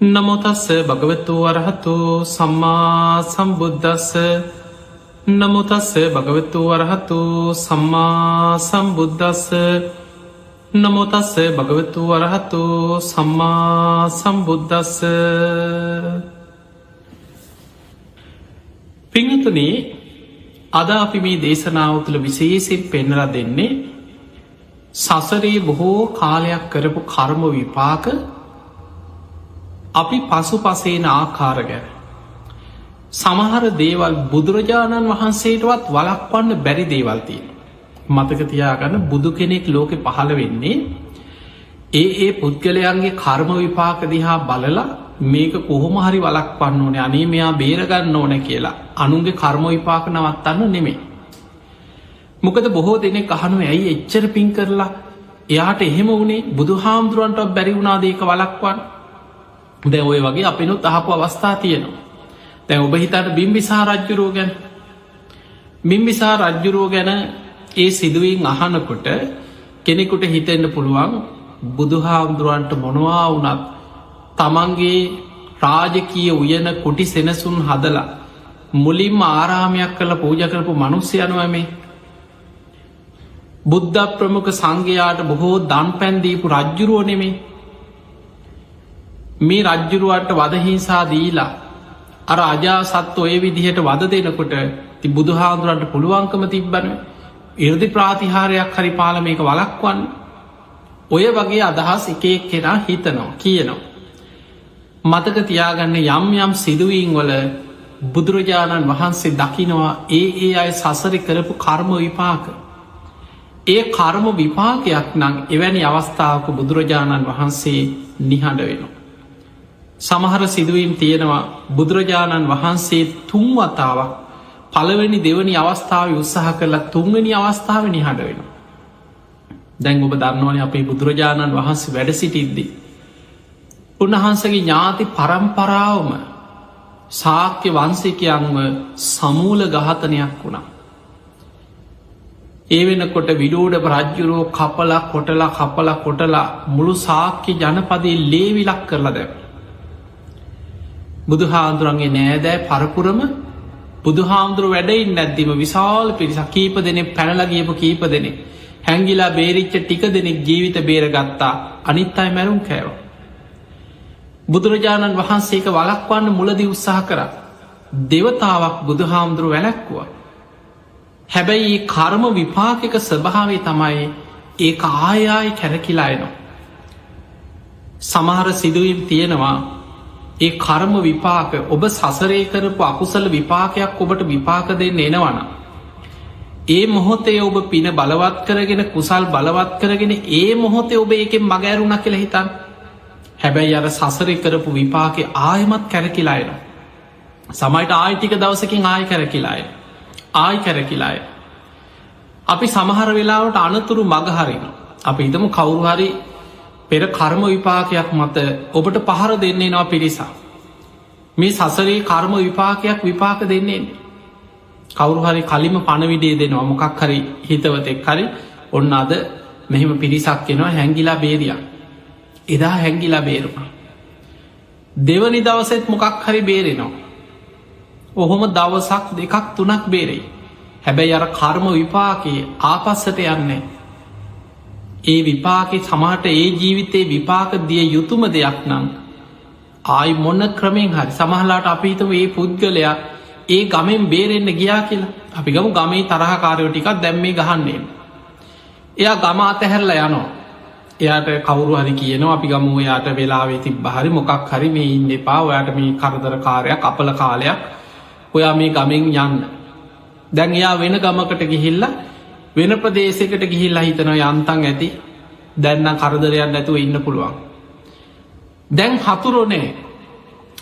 නමෝ තස්ස භගවතු වරහතු සම්මා සම්බුද්දස්ස නමෝ තස්ස භගවතු වරහතු සම්මා සම්බුද්දස්ස නමෝ තස්ස භගවතු වරහතු සම්මා සම්බුද්දස්ස. පිංහතුනි, අද අපි මේ දේශනාව තුළ විශේෂයෙන් පෙන්නලා දෙන්නේ සසරේ බොහෝ කාලයක් කරපු කර්ම විපාක අපි පසු පසේන ආකාර ගැන. සමහර දේවල් බුදුරජාණන් වහන්සේටවත් වලක්වන්න බැරි දේවල්තිය. මතකතියාගන්න බුදු කෙනෙක් ලෝකෙ පහළ වෙන්නේ ඒ පුද්ගලයන්ගේ කර්ම විපාක දිහා බලලා මේක කොහොම හරි වලක්වන්න ඕනේ, අනේ මෙයා බේරගන්න ඕන කියලා අනුන්ගේ කර්ම විපාක නවත්තන්න නෙමේ. මොකද බොහෝ දෙනෙක් අහනුව ඇයි එච්චර පින් කරලා එයාට එහෙම වුණේ බුදු හාමුදුරුවන්ට බැරි වුණාදේක වලක්වන්න. දැ ඔය වගේ අපිනුත් අහපු අවස්ථා තියෙනවා. දැන් ඔබ හිතට බිම්බිසා රජ්ජුරුව ගැන බිම්බිසා රජ්ජුරුව ගැන ඒ සිදුවීන් අහනකොට කෙනෙකුට හිතෙන්න්න පුළුවන් බුදු හාමුදුරුවන්ට මොනවා වුනත් තමන්ගේ රාජකීය උයන කුටි සෙනසුන් හදලා මුලින්ම ආරාමයක් කළ පූජ කරපු මනුස්්‍යයනුවමේ බුද්ධ ප්‍රමුඛ සංඝයාට බොහෝ දන් පැන්දීපු රජ්ජුරුව නෙමේ. මේ රජ්ජුරුවන්ට වදහිංසා දීලා අර අජාසත්ව ඔය විදිහට වද දෙනකොට ති බුදු හාමුදුරන්ට පුළුවන්කම තිබ්බන ඉර්දි ප්‍රාතිහාරයක් හරි පාල මේක වලක්වන්න. ඔය වගේ අදහස් එකක් කෙනා හිතනවා කියනවා. මතක තියාගන්න යම් යම් සිදුවීන් වල බුදුරජාණන් වහන්සේ දකිනවා ඒ අය සසරි කරපු කර්ම විපාක. ඒ කර්ම විපාකයක් නම් එවැනි අවස්ථාවක බුදුරජාණන් වහන්සේ නිහඬ වෙනවා. සමහර සිදුවීම් තියෙනවා බුදුරජාණන් වහන්සේ තුන්වතාවක් පළවෙනි දෙවනි අවස්ථාව උත්සාහ කරලා තුන්වැනි අවස්ථාව නිහඬ වෙන. දැන් ඔබ දන්නවන අපේ බුදුරජාණන් වහන්සේ වැඩ සිටිද්දි. උන්වහන්සගේ ඥාති පරම්පරාවම ශාක්‍ය වන්සිකයන්ව සමූල ගහතනයක් වුණා. ඒ වෙනකොට විඩෝඩ රජ්ජුරෝ කපලා කොටලා මුළු ශාක්‍ය ජනපදයේ ලේවිලක් කරලා දැව. බුදු හාමුදුරන්ගේ නෑදෑ පරපුරම බුදු හාමුදුරුව වැඩයින් නැද්දිම විශාල පිරිසක් කීප දෙනෙ පැනලගියපු කීප දෙනෙ හැංගිලා බේරිච්ච ටික දෙනෙක් ජීවිත බේරගත්තා, අනිත් අයි මැරුම් කෑව. බුදුරජාණන් වහන්සේක වලක්වන්න මුලදි උත්සාහ කර දෙවතාවක් බුදු හාමුදුරුව වැලැක්කුව. හැබැයි ඒ කර්ම විපාකක ස්වභාවේ තමයි ඒ ආයායි කැරකිලායනවා. සමහර සිදුවීම් තියෙනවා ඒ කර්ම විපාක ඔබ සසරේ කරපු අකුසල විපාකයක් ඔබට විපාක දෙන්න එනවන. ඒ මොහොතේ ඔබ පින බලවත් කරගෙන කුසල් බලවත් කරගෙන ඒ මොහොතේ ඔබ ඒකෙන් මගෑරුණ කියල හිතන්. හැබැයි අර සසරය කරපු විපාකෙ ආයමත් කැරකිලායන. සමයිට ආයිටික දවසකින් ආය කැරකිලාය ආයි කැරකිලාය. අපි සමහර වෙලාවට අනතුරු මගහරින. අපි හිතම කවුරුහරි පෙර කර්ම විපාකයක් මත ඔබට පහර දෙන්නේ නවා පිරිසා. මේ සසරේ කර්ම විපාකයක් විපාක දෙන්නේ. කවුරුහරි කලිම පණවිඩේ දෙනවා මොකක් හරි හිතවතෙක් හරි ඔන්න අද මෙහෙම පිරිසක් කෙනවා හැංගිලා බේරියක්. එදා හැංගිලා බේරුණ. දෙවනි දවසෙත් මොකක් හරි බේරෙනවා. ඔහොම දවසක් දෙකක් තුනක් බේරෙයි. හැබැයි අර කර්ම විපාකයේ ආපස්සට යන්නේ. ඒ විපාක සමහට ඒ ජීවිතයේ විපාක දිය යුතුම දෙයක් නම් ආයි මොන්න ක්‍රමෙන් හරි සමහලාට අපිහිතම ඒ පුද්ගලයා ඒ ගමෙන් බේරෙන්න්න ගියා කියලා. අපි ගම ගමේ තරහකාරයෝ ටිකක් දැම්මේ ගහන්නේ. එයා ගම අතහැරල යනවා. එයාට කවුරු හරි කියනවා අපි ගම යාට වෙලාවේ තිබ හරි මොකක් හරි මේ ඉන්න එපා, ඔයාට මේ කරදරකාරයක් අපල කාලයක් ඔයා මේ ගමෙන් යන්න. දැන් එයා වෙන ගමකට ගිහිල්ලා වෙන ප්‍රදේශකට ගිහිල්ලා හිතන යන්තන් ඇති දැන්න කරදරයක් නැතුව ඉන්න පුළුවන්. දැන් හතුරෝනේ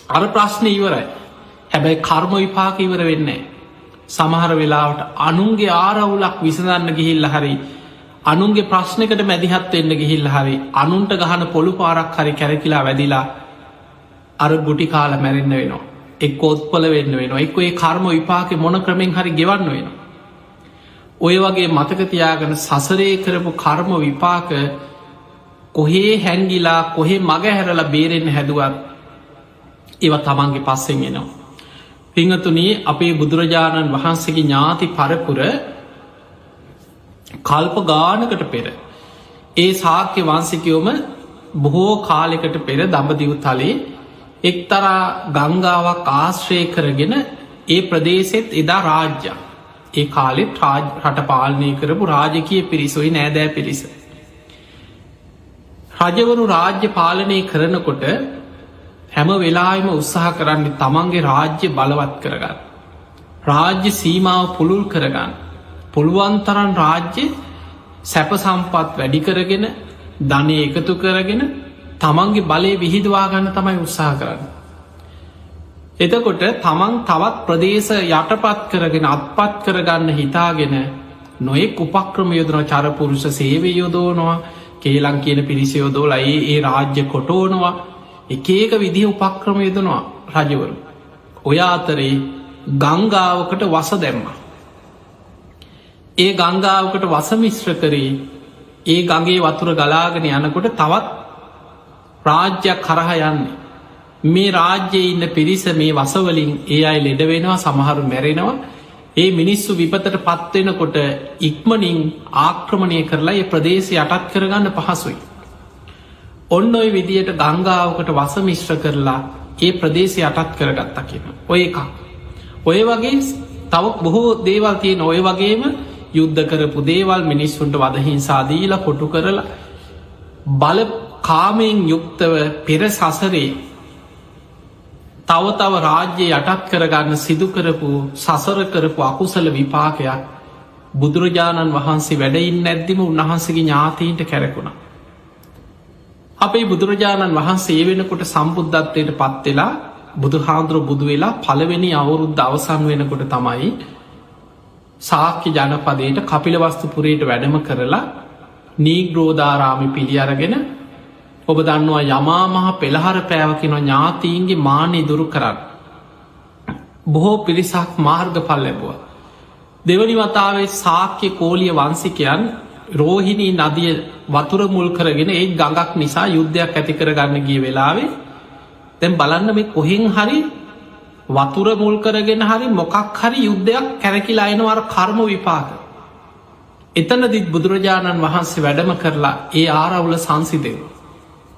අර ප්‍රශ්න ඉවරයි. හැබැයි කර්ම විපාක ඉවර වෙන්නේ. සමහර වෙලාවට අනුන්ගේ ආරවුලක් විසඳන්න ගිහිල්ල හරි අනුන්ගේ ප්‍රශ්නකට මැදිහත් වෙන්න ගිහිල්ල හරි අනුන්ට ගහන පොළු පාරක් හරි කැරකිලා වැදිලා අර ගුටි කාල මැරෙන්න්න වෙනවා. එක් ඔත්පල වෙන්න වෙනවා. එක්ක ඒ කර්ම විපාක මොන ක්‍රමෙන් හරි ගෙවන්න වෙනවා. ඔය වගේ මතකතියාගන සසරේ කරපු කර්ම විපාක කොහේ හැංගිලා කොහෙ මග හැරලා බේරෙන්න්න හැදුවත් ඒව තමන්ගේ පස්සෙන් එනවා. පිංහතුනී අපේ බුදුරජාණන් වහන්සේගේ ඥාති පරපුර කල්ප ගානකට පෙර ඒ ශාක්‍ය වංශිකයෝම බොහෝ කාලෙකට පෙර දඹදිව තලේ එක්තරා ගංගාවක් ආශ්‍රය කරගෙන ඒ ප්‍රදේශෙත් එදා රාජ්‍ය ඒ කාලෙත් රට පාලනය කරපු රාජකය පිරිසොයි නෑදෑ පිරිස. රජවරු රාජ්‍ය පාලනය කරනකොට හැම වෙලාම උත්සාහ කරන්නේ තමන්ගේ රාජ්‍ය බලවත් කරගන්න. රාජ්‍ය සීමාව පුළුල් කරගන්න. පුළුවන්තරන් රාජ්‍ය සැප සම්පත් වැඩි කරගෙන ධනය එකතු කරගෙන තමන්ගේ බලය විහිදවාගන්න තමයි උත්සාහ කරන්න. එතකොට තමන් තවත් ප්‍රදේශ යටපත් කරගෙන අත්පත් කරගන්න හිතාගෙන නොයෙක් උපක්‍රම යොදන චරපුරුෂ සේවය යොදෝනවා කේලං කියන පිරිසයෝදෝල ඒ රාජ්‍ය කොටෝනවා එකඒක විදිහ උපක්‍රම යොදනවා රජවරු. ඔය අතරේ ගංගාවකට වස දැම්ම. ඒ ගංගාවකට වසමිශ්‍ර කරේ ඒ ගගේ වතුර ගලාගෙන යනකොට තවත් රාජ්‍යයක් කරහ යන්නේ. මේ රාජ්‍යයේ ඉන්න පිරිස මේ වසවලින් ඒ අයි ලෙඩ වෙනවා සමහරු මැරෙනවා ඒ මිනිස්සු විපතට පත්වෙනකොට ඉක්මනින් ආක්‍රමණය කරලා ඒ ප්‍රදේශ යටත් කරගන්න පහසුයි. ඔන්න ඔය විදියට ගංගාවකට වසමිශ්‍ර කරලා ඒ ප්‍රදේශය යටත් කරගත්තා කියන. ඔය එකක්. ඔය වගේ තව බොහෝ දේවල් තියෙන ඔය වගේම යුද්ධ කරපු දේවල් මිනිස්සුන්ට වදහිංසාදීලා කොටු කරලා බල කාමයෙන් යුක්තව පෙර සසරේ තව රාජ්‍ය යටත් කරගන්න සිදු කරපු සසර කරපු අකුසල විපාකයක් බුදුරජාණන් වහන්සේ වැඩයින් නැද්දිම උන්වහන්සගේ ඥාතීන්ට කැරකුණ. අපේ බුදුරජාණන් වහන්සේ වෙනකොට සම්බුද්ධත්වයට පත්වෙලා බුදු හාන්දුර බුදු වෙලා පළවෙනි අවුරුද්ධ අවසන් වෙනකොට තමයි සාක්‍ය ජනපදයට කපිලවස්තුපුරයට වැඩම කරලා නීග්‍රෝධාරාමි පිළි අරගෙන ඔබ දන්නවා යමා මහ පෙළහර පෑවකින ඥාතීන්ගේ මානය දුරු කරන්න. බොහෝ පිරිසක් මාර්ග පල් ලැබුව. දෙවනි වතාවේ සාක්‍ය කෝලිය වන්සිකයන් රෝහිණී නදිය වතුර මුල් කරගෙන ඒ ගඟක් නිසා යුද්ධයක් ඇති කරගන්න ගිය වෙලාවේ තැන් බලන්න මේ කොහෙන් හරි වතුර මුල් කරගෙන හරි මොකක් හරි යුද්ධයක් කැරකිලා අයනවර කර්ම විපාක. එතනදිත් බුදුරජාණන් වහන්සේ වැඩම කරලා ඒ ආරවුල සංසිදෙව.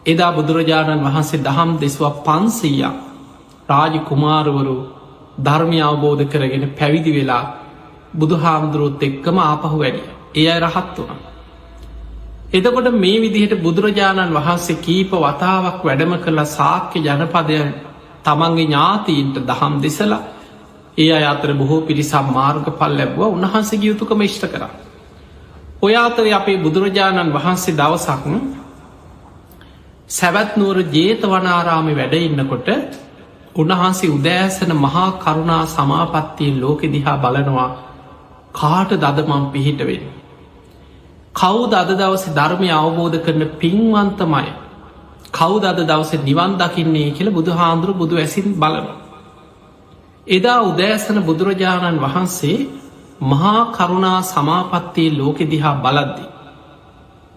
එදා බුදුරජාණන් වහන්සේ දහම් දෙසුවක් 500ක් රාජ කුමාරවරු ධර්මය අවබෝධ කරගෙන පැවිදි වෙලා බුදු හාමුදුරුවොත් එක්කම ආපහු වැඩිය. ඒ අය රහත් වුණ. එතකොට මේ විදිහට බුදුරජාණන් වහන්සේ කීප වතාවක් වැඩම කරලා සාක්‍ය ජනපදයන් තමන්ගේ ඥාතීන්ට දහම් දෙසලා ඒ අය අතර බොහෝ පිරිසම් මාර්ග පල් ලැබුව උන්වහන්සේගේ යුතුකම ඉෂ්ට කර. ඔය අතරේ අපේ බුදුරජාණන් වහන්සේ දවසක්ම සැවැත්නුවර ජේතවනාරාමි වැඩ ඉන්නකොට උන්වහන්සේ උදෑසන මහා කරුණා සමාපත්තියෙන් ලෝකෙ දිහා බලනවා කාට දදමම් පිහිටවෙන්. කවුද අද දවස ධර්මය අවබෝධ කරන පින්වන්තමය කවුද අද දවස නිවන් දකින්නේ කියල බුදු හාන්දුරු බුදු ඇසින් බලනවා. එදා උදෑසන බුදුරජාණන් වහන්සේ මහා කරුණා සමාපත්තියේ ලෝකෙ දිහා බලද්දි.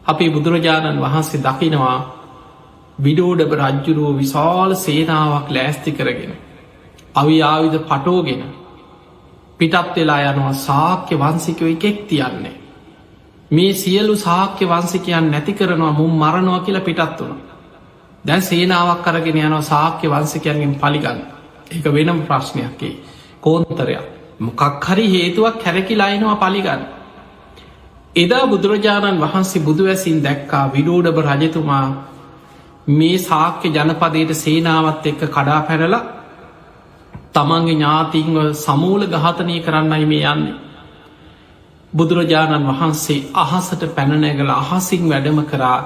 අපේ බුදුරජාණන් වහන්සේ දකිනවා විඩෝඩබ රජ්ජුරුව විශාල සේනාවක් ලෑස්ති කරගෙන. අවි ආවිධ පටෝගෙන පිටත් වෙලා යනවා සාක්‍ය වන්සිකව එකෙක් තියන්නේ. මේ සියලු සාක්‍ය වන්සිකයන් නැති කරනවා මුම් මරණවා කියලා පිටත් වුණ. දැන් සේනාවක් කරගෙන යනවා සාක්‍ය වන්සිකයන්ගෙන් පලිගන්න. එක වෙනම් ප්‍රශ්නයක්කේ කෝන්තරයක් මොකක් හරි හේතුවක් කැරකිලායනවා පලිගන්න. එදා බුදුරජාණන් වහන්සේ බුදු ඇසින් දැක්කා විඩෝඩබ රජතුමා මේ සාක්‍ය ජනපදයට සේනාවත් එක්ක කඩා පැනලා තමන්ගේ ඥාතිීන්ව සමූල ගහතනය කරන්නයි මේ යන්නේ. බුදුරජාණන් වහන්සේ අහසට පැනනැගල අහසින් වැඩම කරා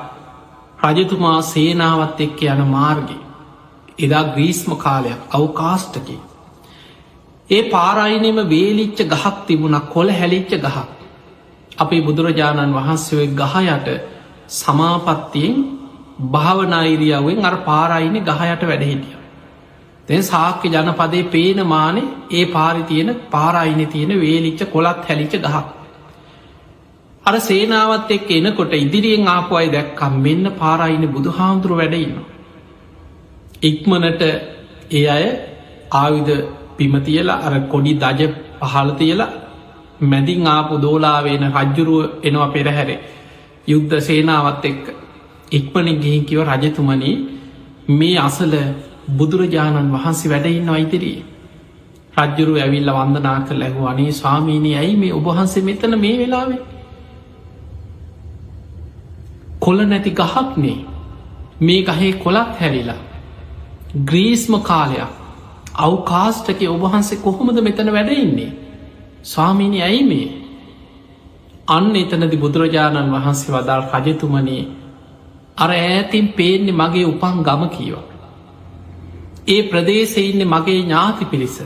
රජතුමා සේනාවත් එක්ක යන මාර්ගය. එදා ග්‍රීස්ම කාලයක් අවකාස්ටකි. ඒ පාරයිනෙම වේලිච්ච ගහක් තිබුණ කොළ හැලිච්ච ගහක්. අපේ බුදුරජාණන් වහන්සේ ගහයට සමාපත්තියෙන් භාවනායිරියාවෙන් අර පාරයින ගහයට වැඩහිටිය. දැන් සාක්‍ය ජනපදේ පේන මානෙ ඒ පාරි තියෙන පාරයින තියෙන වේලිච්ච කොළත් හැලිච්ච ගහක්. අර සේනාවත් එක් එනකොට ඉදිරියෙන් ආපු අයි දැක්කම් මෙන්න පාරයින බුදු හාමුදුරු වැඩඉන්න. ඉක්මනට ඒ අය ආවිධ පිමතියලා අර කොඩි දජ පහලතියලා මැදින් ආපු දෝලාවෙන රජ්ජුරුව එනවා පෙරහැරේ යුද්ධ සේනාවත් එක්ක ඉක්මනින් ගිහින් කිව රජතුමනි මේ අසල බුදුරජාණන් වහන්සේ වැඩඉන්න අයිතිරී රජ්ජුරු ඇවිල්ල වන්දනා කර ලැහු අනේ ස්වාමීනී ඇයි මේ ඔබහන්සේ මෙතන මේ වෙලාවේ කොල නැති ගහක්නේ මේ ගහේ කොලක් හැරිලා ග්‍රීස්ම කාලයක් අවකාස්ටක ඔබහන්සේ කොහොමද මෙතන වැඩඉන්නේ ස්වාමීනි ඇයි මේ අන්න එතනදි බුදුරජාණන් වහන්සේ වදාල් රජතුමනී අර ඈතින් පේන්නේ මගේ උපන් ගම කීව ඒ ප්‍රදේශය ඉන්න මගේ ඥාති පිරිස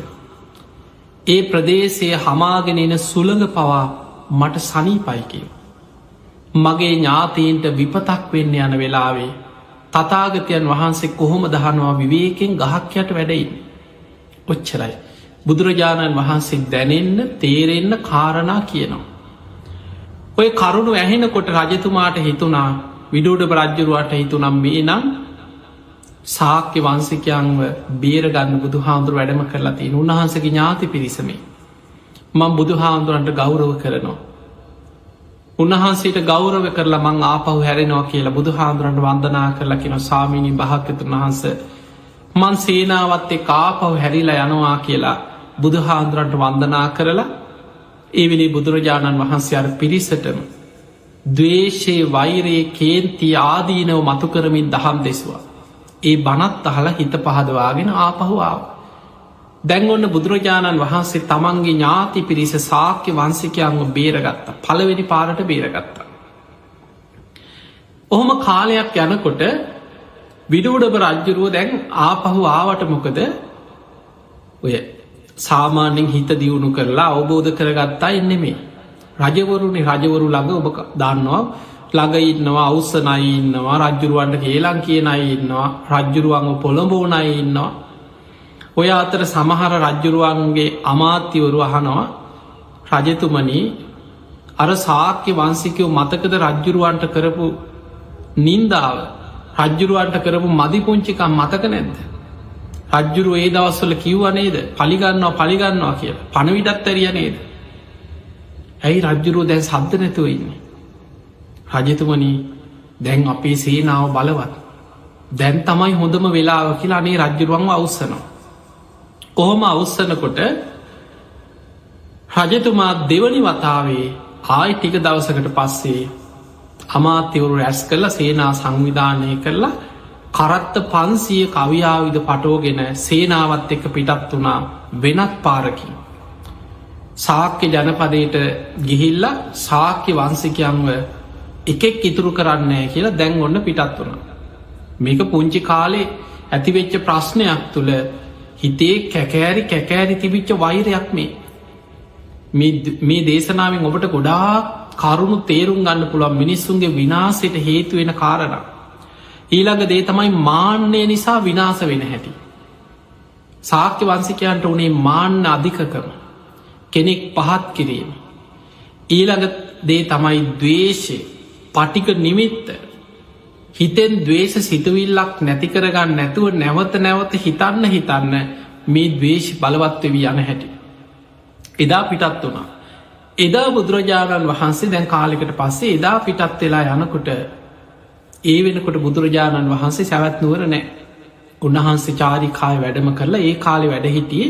ඒ ප්‍රදේශය හමාගෙනෙන සුළඟ පවා මට සනීපයි කියව මගේ ඥාතීන්ට විපතක් වෙන්න යන වෙලාවේ තතාගතයන් වහන්සේ කොහොම දහනවා විවේකෙන් ගහක් යට වැඩයින් ඔච්චරයි බුදුරජාණන් වහන්සේ දැනෙන්න තේරෙන්න කාරණා කියනවා ඔය කරුණු ඇහෙනකොට රජතුමාට හිතුනා විඩෝඩ රජ්ජුරුවට හිතුනම් මේ නම් සාක්‍ය වන්සිකයන්ව බේරගන්න බුදු හාමුදුර වැඩම කරලා තියෙන උන්වහන්සගේ ඥාති පිරිසමේ මං බුදු හාමුදුරන්ට ගෞරව කරනවා උන්වහන්සේට ගෞරව කරලා මං ආපහු හැරෙනවා කියලා බුදු හාමුදුරන්ට වන්දනා කරලා කියෙන සාමීනී භාක්‍යතුන් වහන්ස මන් සේනාවත්තේ කාපහු හැරිලා යනවා කියලා බුදු හාමුදුරන්ට වන්දනා කරලා ඒවිලි බුදුරජාණන් වහන්සේ අර පිරිසටම දවේශයේ වෛරයේ කේන්ති ආදීනව මතු කරමින් දහම් දෙසවා ඒ බනත් අහල හිත පහදවාගෙන ආපහු ආව දැන් ඔන්න බුදුරජාණන් වහන්සේ තමන්ගේ ඥාති පිරිස සාක්‍ය වන්සිකයන්ව බේරගත්ත පළවෙනි පාරට බේරගත්තා ඔහොම කාලයක් යනකොට විඩූඩබ රජ්ජුරුව දැන් ආපහු ආවට මොකද ඔය සාමාන්‍යෙන් හිත දියුණු කරලා අවබෝධ කරගත්තා එන්නෙමේ රජවරුනි රජවරු ළඟ ඔබ දන්නවා ළඟ ඉන්නවා අවස්සනයි ඉන්නවා රජ්ජුරුවන්ට කියලං කියන අයි ඉන්නවා රජ්ජුරුවන්ව පොළඹෝන අයි ඉන්නවා ඔය අතර සමහර රජ්ජුරුවන්ගේ අමාත්‍යවරු අහනවා රජතුමනී අර සාක්‍ය වන්සිකයෝ මතකද රජ්ජුරුවන්ට කරපු නින්දාව රජ්ජුරුවන්ට කරපු මදිපුංචිකම් මතක නැද්ද රජ්ජුරුව ඒ දවස්වල කිව්ව නේද පලිගන්නවා කියලා පණවිඩත් ඇරිය නේද ඇයි රජ්ජුරුව දැන් සද්ධ නැතුව ඉන්නේ රජතුමනී දැන් අපේ සේනාව බලවත් දැන් තමයි හොඳම වෙලාව කියලා අනේ රජ්ජුරුවන්ව අවස්සනවා කොහොම අවස්සනකොට රජතුමා දෙවනි වතාවේ ආයි ටික දවසකට පස්සේ අමාත්‍යවරු රැස් කරලා සේනා සංවිධානය කරලා කරත්ත 500 කවියාවිද පටෝගෙන සේනාවත් එක්ක පිටත් වුණා වෙනත් පාරකින් සාක්‍ය ජනපදයට ගිහිල්ලා සාක්‍ය වන්සිකයන්ව එකෙක් ඉතුරු කරන්නේ කියලා දැන් ඔන්න පිටත් වුණ මේක පුංචි කාලේ ඇතිවෙච්ච ප්‍රශ්නයක් තුළ හිතේ කැකෑරි තිබිච්ච වෛරයක් මේ දේශනාවෙන් ඔබට ගොඩා කරුණු තේරුම් ගන්න පුළුවන් මිනිස්සුන්ගේ විනාසයට හේතුවෙන කාරණ ඊළඟ දේ තමයි මාන්‍යය නිසා විනාස වෙන හැටි සාක්‍ය වන්සිකයන්ට උනේ මාන්න අධිකකම කෙනෙක් පහත් කිරීම ඊළඟ දේ තමයි දවේශය පටික නිමිත්ත හිතෙන් දවේශ සිතුවිල්ලක් නැතිකරගන්න නැතුව නැවත හිතන්න මේ දවේශ බලවත්වවී යන හැටි එදා පිටත් වුණා එදා බුදුරජාණන් වහන්සේ දැන් කාලෙකට පස්සේ එදා පිටත් වෙලා යනකොට ඒ වෙනකොට බුදුරජාණන් වහන්සේ සැවැත් නුවර නෑ උන්වහන්සේ චාරිකාය වැඩම කරලා ඒ කාලෙ වැඩහිටියේ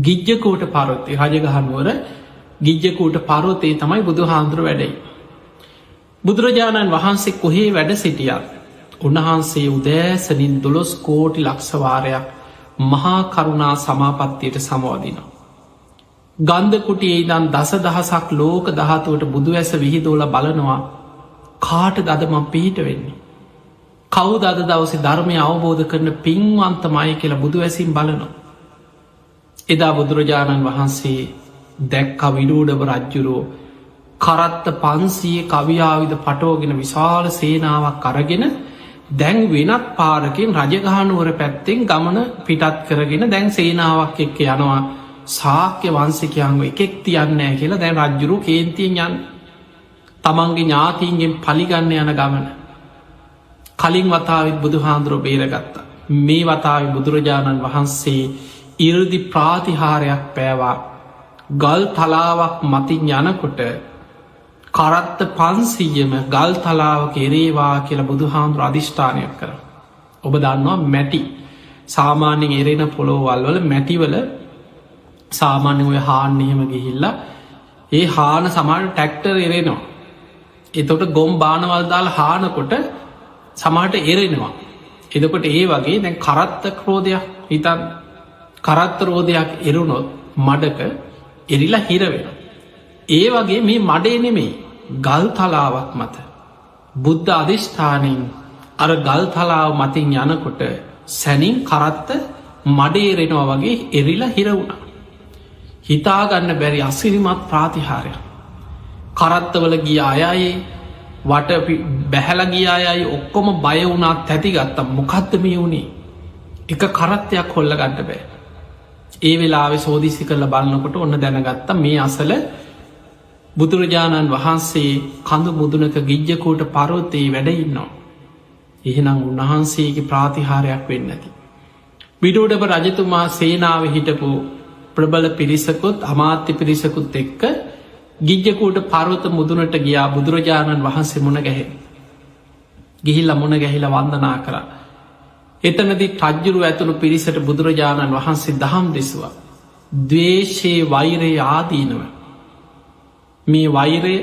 ගිජ්ජකෝට පරොත්තේ රජගහනුවර ගිජ්ජකූට පරෝතේ තමයි බුදු හාන්දුර වැඩයි බුදුරජාණන් වහන්සේ කොහේ වැඩ සිටියත් උන්වහන්සේ උදෑසනින් 12 කෝටි ලක්ෂවාරයක් මහා කරුණා සමාපත්තියට සමවදිනවා ගන්ධකුටියේ ඉදන් දස දහසක් ලෝක දහතුවට බුදු ඇස විහිදෝල බලනවා කාට දදමම් පිහිට වෙන්නේ කවුද අද දවසේ ධර්මය අවබෝධ කරන පින්වන්තමය කියලා බුදු ඇසින් බලනවා එදා බුදුරජාණන් වහන්සේ දැක්ක විඩූඩව රජ්ජුරෝ කරත්ත 500 කවියාවිද පටෝගෙන විශාල සේනාවක් අරගෙන දැන් වෙනත් පාරකින් රජගහනුවර පැත්තෙන් ගමන පිටත් කරගෙන දැන් සේනාවක් එක්ක යනවා සාක්‍ය වන්සිකයන්ව එකෙක් තියන්නෑ කියලා දැන් රජ්ජුරු කේන්තියෙන් යන්න තමන්ගේ ඥාතීන්ගෙන් පලිගන්න යන ගමන කලින් වතාවත් බුදු හාන්දුරුව බේරගත්තා මේ වතාව බුදුරජාණන් වහන්සේ ඉරදි ප්‍රාතිහාරයක් පෑවා ගල් තලාවක් මතින් යනකොට කරත්ත 500ම ගල් තලාව කෙරේවා කියලා බුදු හාමුදුර අධිෂ්ඨානයක් කර. ඔබ දන්නවා මැටි සාමාන්‍යෙන් එරෙන පොළොවල් වල මැටිවල සාමාන්‍ය ඔය හාන්න එහෙම ගිහිල්ලා ඒ හාන සමාට ටැක්ටර් එරෙනවා. එතොට ගොම් බානවල් දාල් හානකොට සමාට එරෙනවා. එදකොට ඒ වගේ දැන් කරත්ත ක්‍රෝධයක් හිතන් කරත්ත රෝධයක් එරුණොත් මඩක එරිලා හිරවෙන. ඒ වගේ මේ මඩේ නෙමෙයි ගල් තලාවක් මත බුද්ධ අධිෂ්ඨානයෙන් අර ගල් තලාව මතින් යනකොට සැනින් කරත්ත මඩේරෙනවා වගේ එරිලා හිරවුණා. හිතාගන්න බැරි අසිරිමත් ප්‍රාතිහාරයක්. කරත්තවල ගිය අයයේ වට බැහැල ගිය අයයි ඔක්කොම බය වුණත් තැති ගත්තම් මොකක්ද මේ වුණේ එක කරත්තයක් හොල්ල ගන්න බෑ. ඒ වෙලාවෙ සෝදිසි කරල බලන්නකොට ඔන්න දැනගත්ත මේ අසල බුදුරජාණන් වහන්සේ කඳු මුදුනක ගිජ්ජකෝට පරොත්තේ වැඩඉන්නවා. එහෙනම් උන්වහන්සේගේ ප්‍රාතිහාරයක් වෙන්න ඇති. විඩෝඩප රජතුමා සේනාව හිටපු ප්‍රබල පිරිසකුත් අමාත්‍ය පිරිසකුත් එක්ක ගිජ්ජකූට පරවත මුදුනට ගියා බුදුරජාණන් වහන්සේ මුණ ගැහෙන. ගිහිල්ල මුණ ගැහිල වන්දනා කර. එතනදි රජ්ජුරු ඇතුළු පිරිසට බුදුරජාණන් වහන්සේ දහම් දෙසවා. දවේශයේ වෛරයේ ආදීනව. මේ වෛරය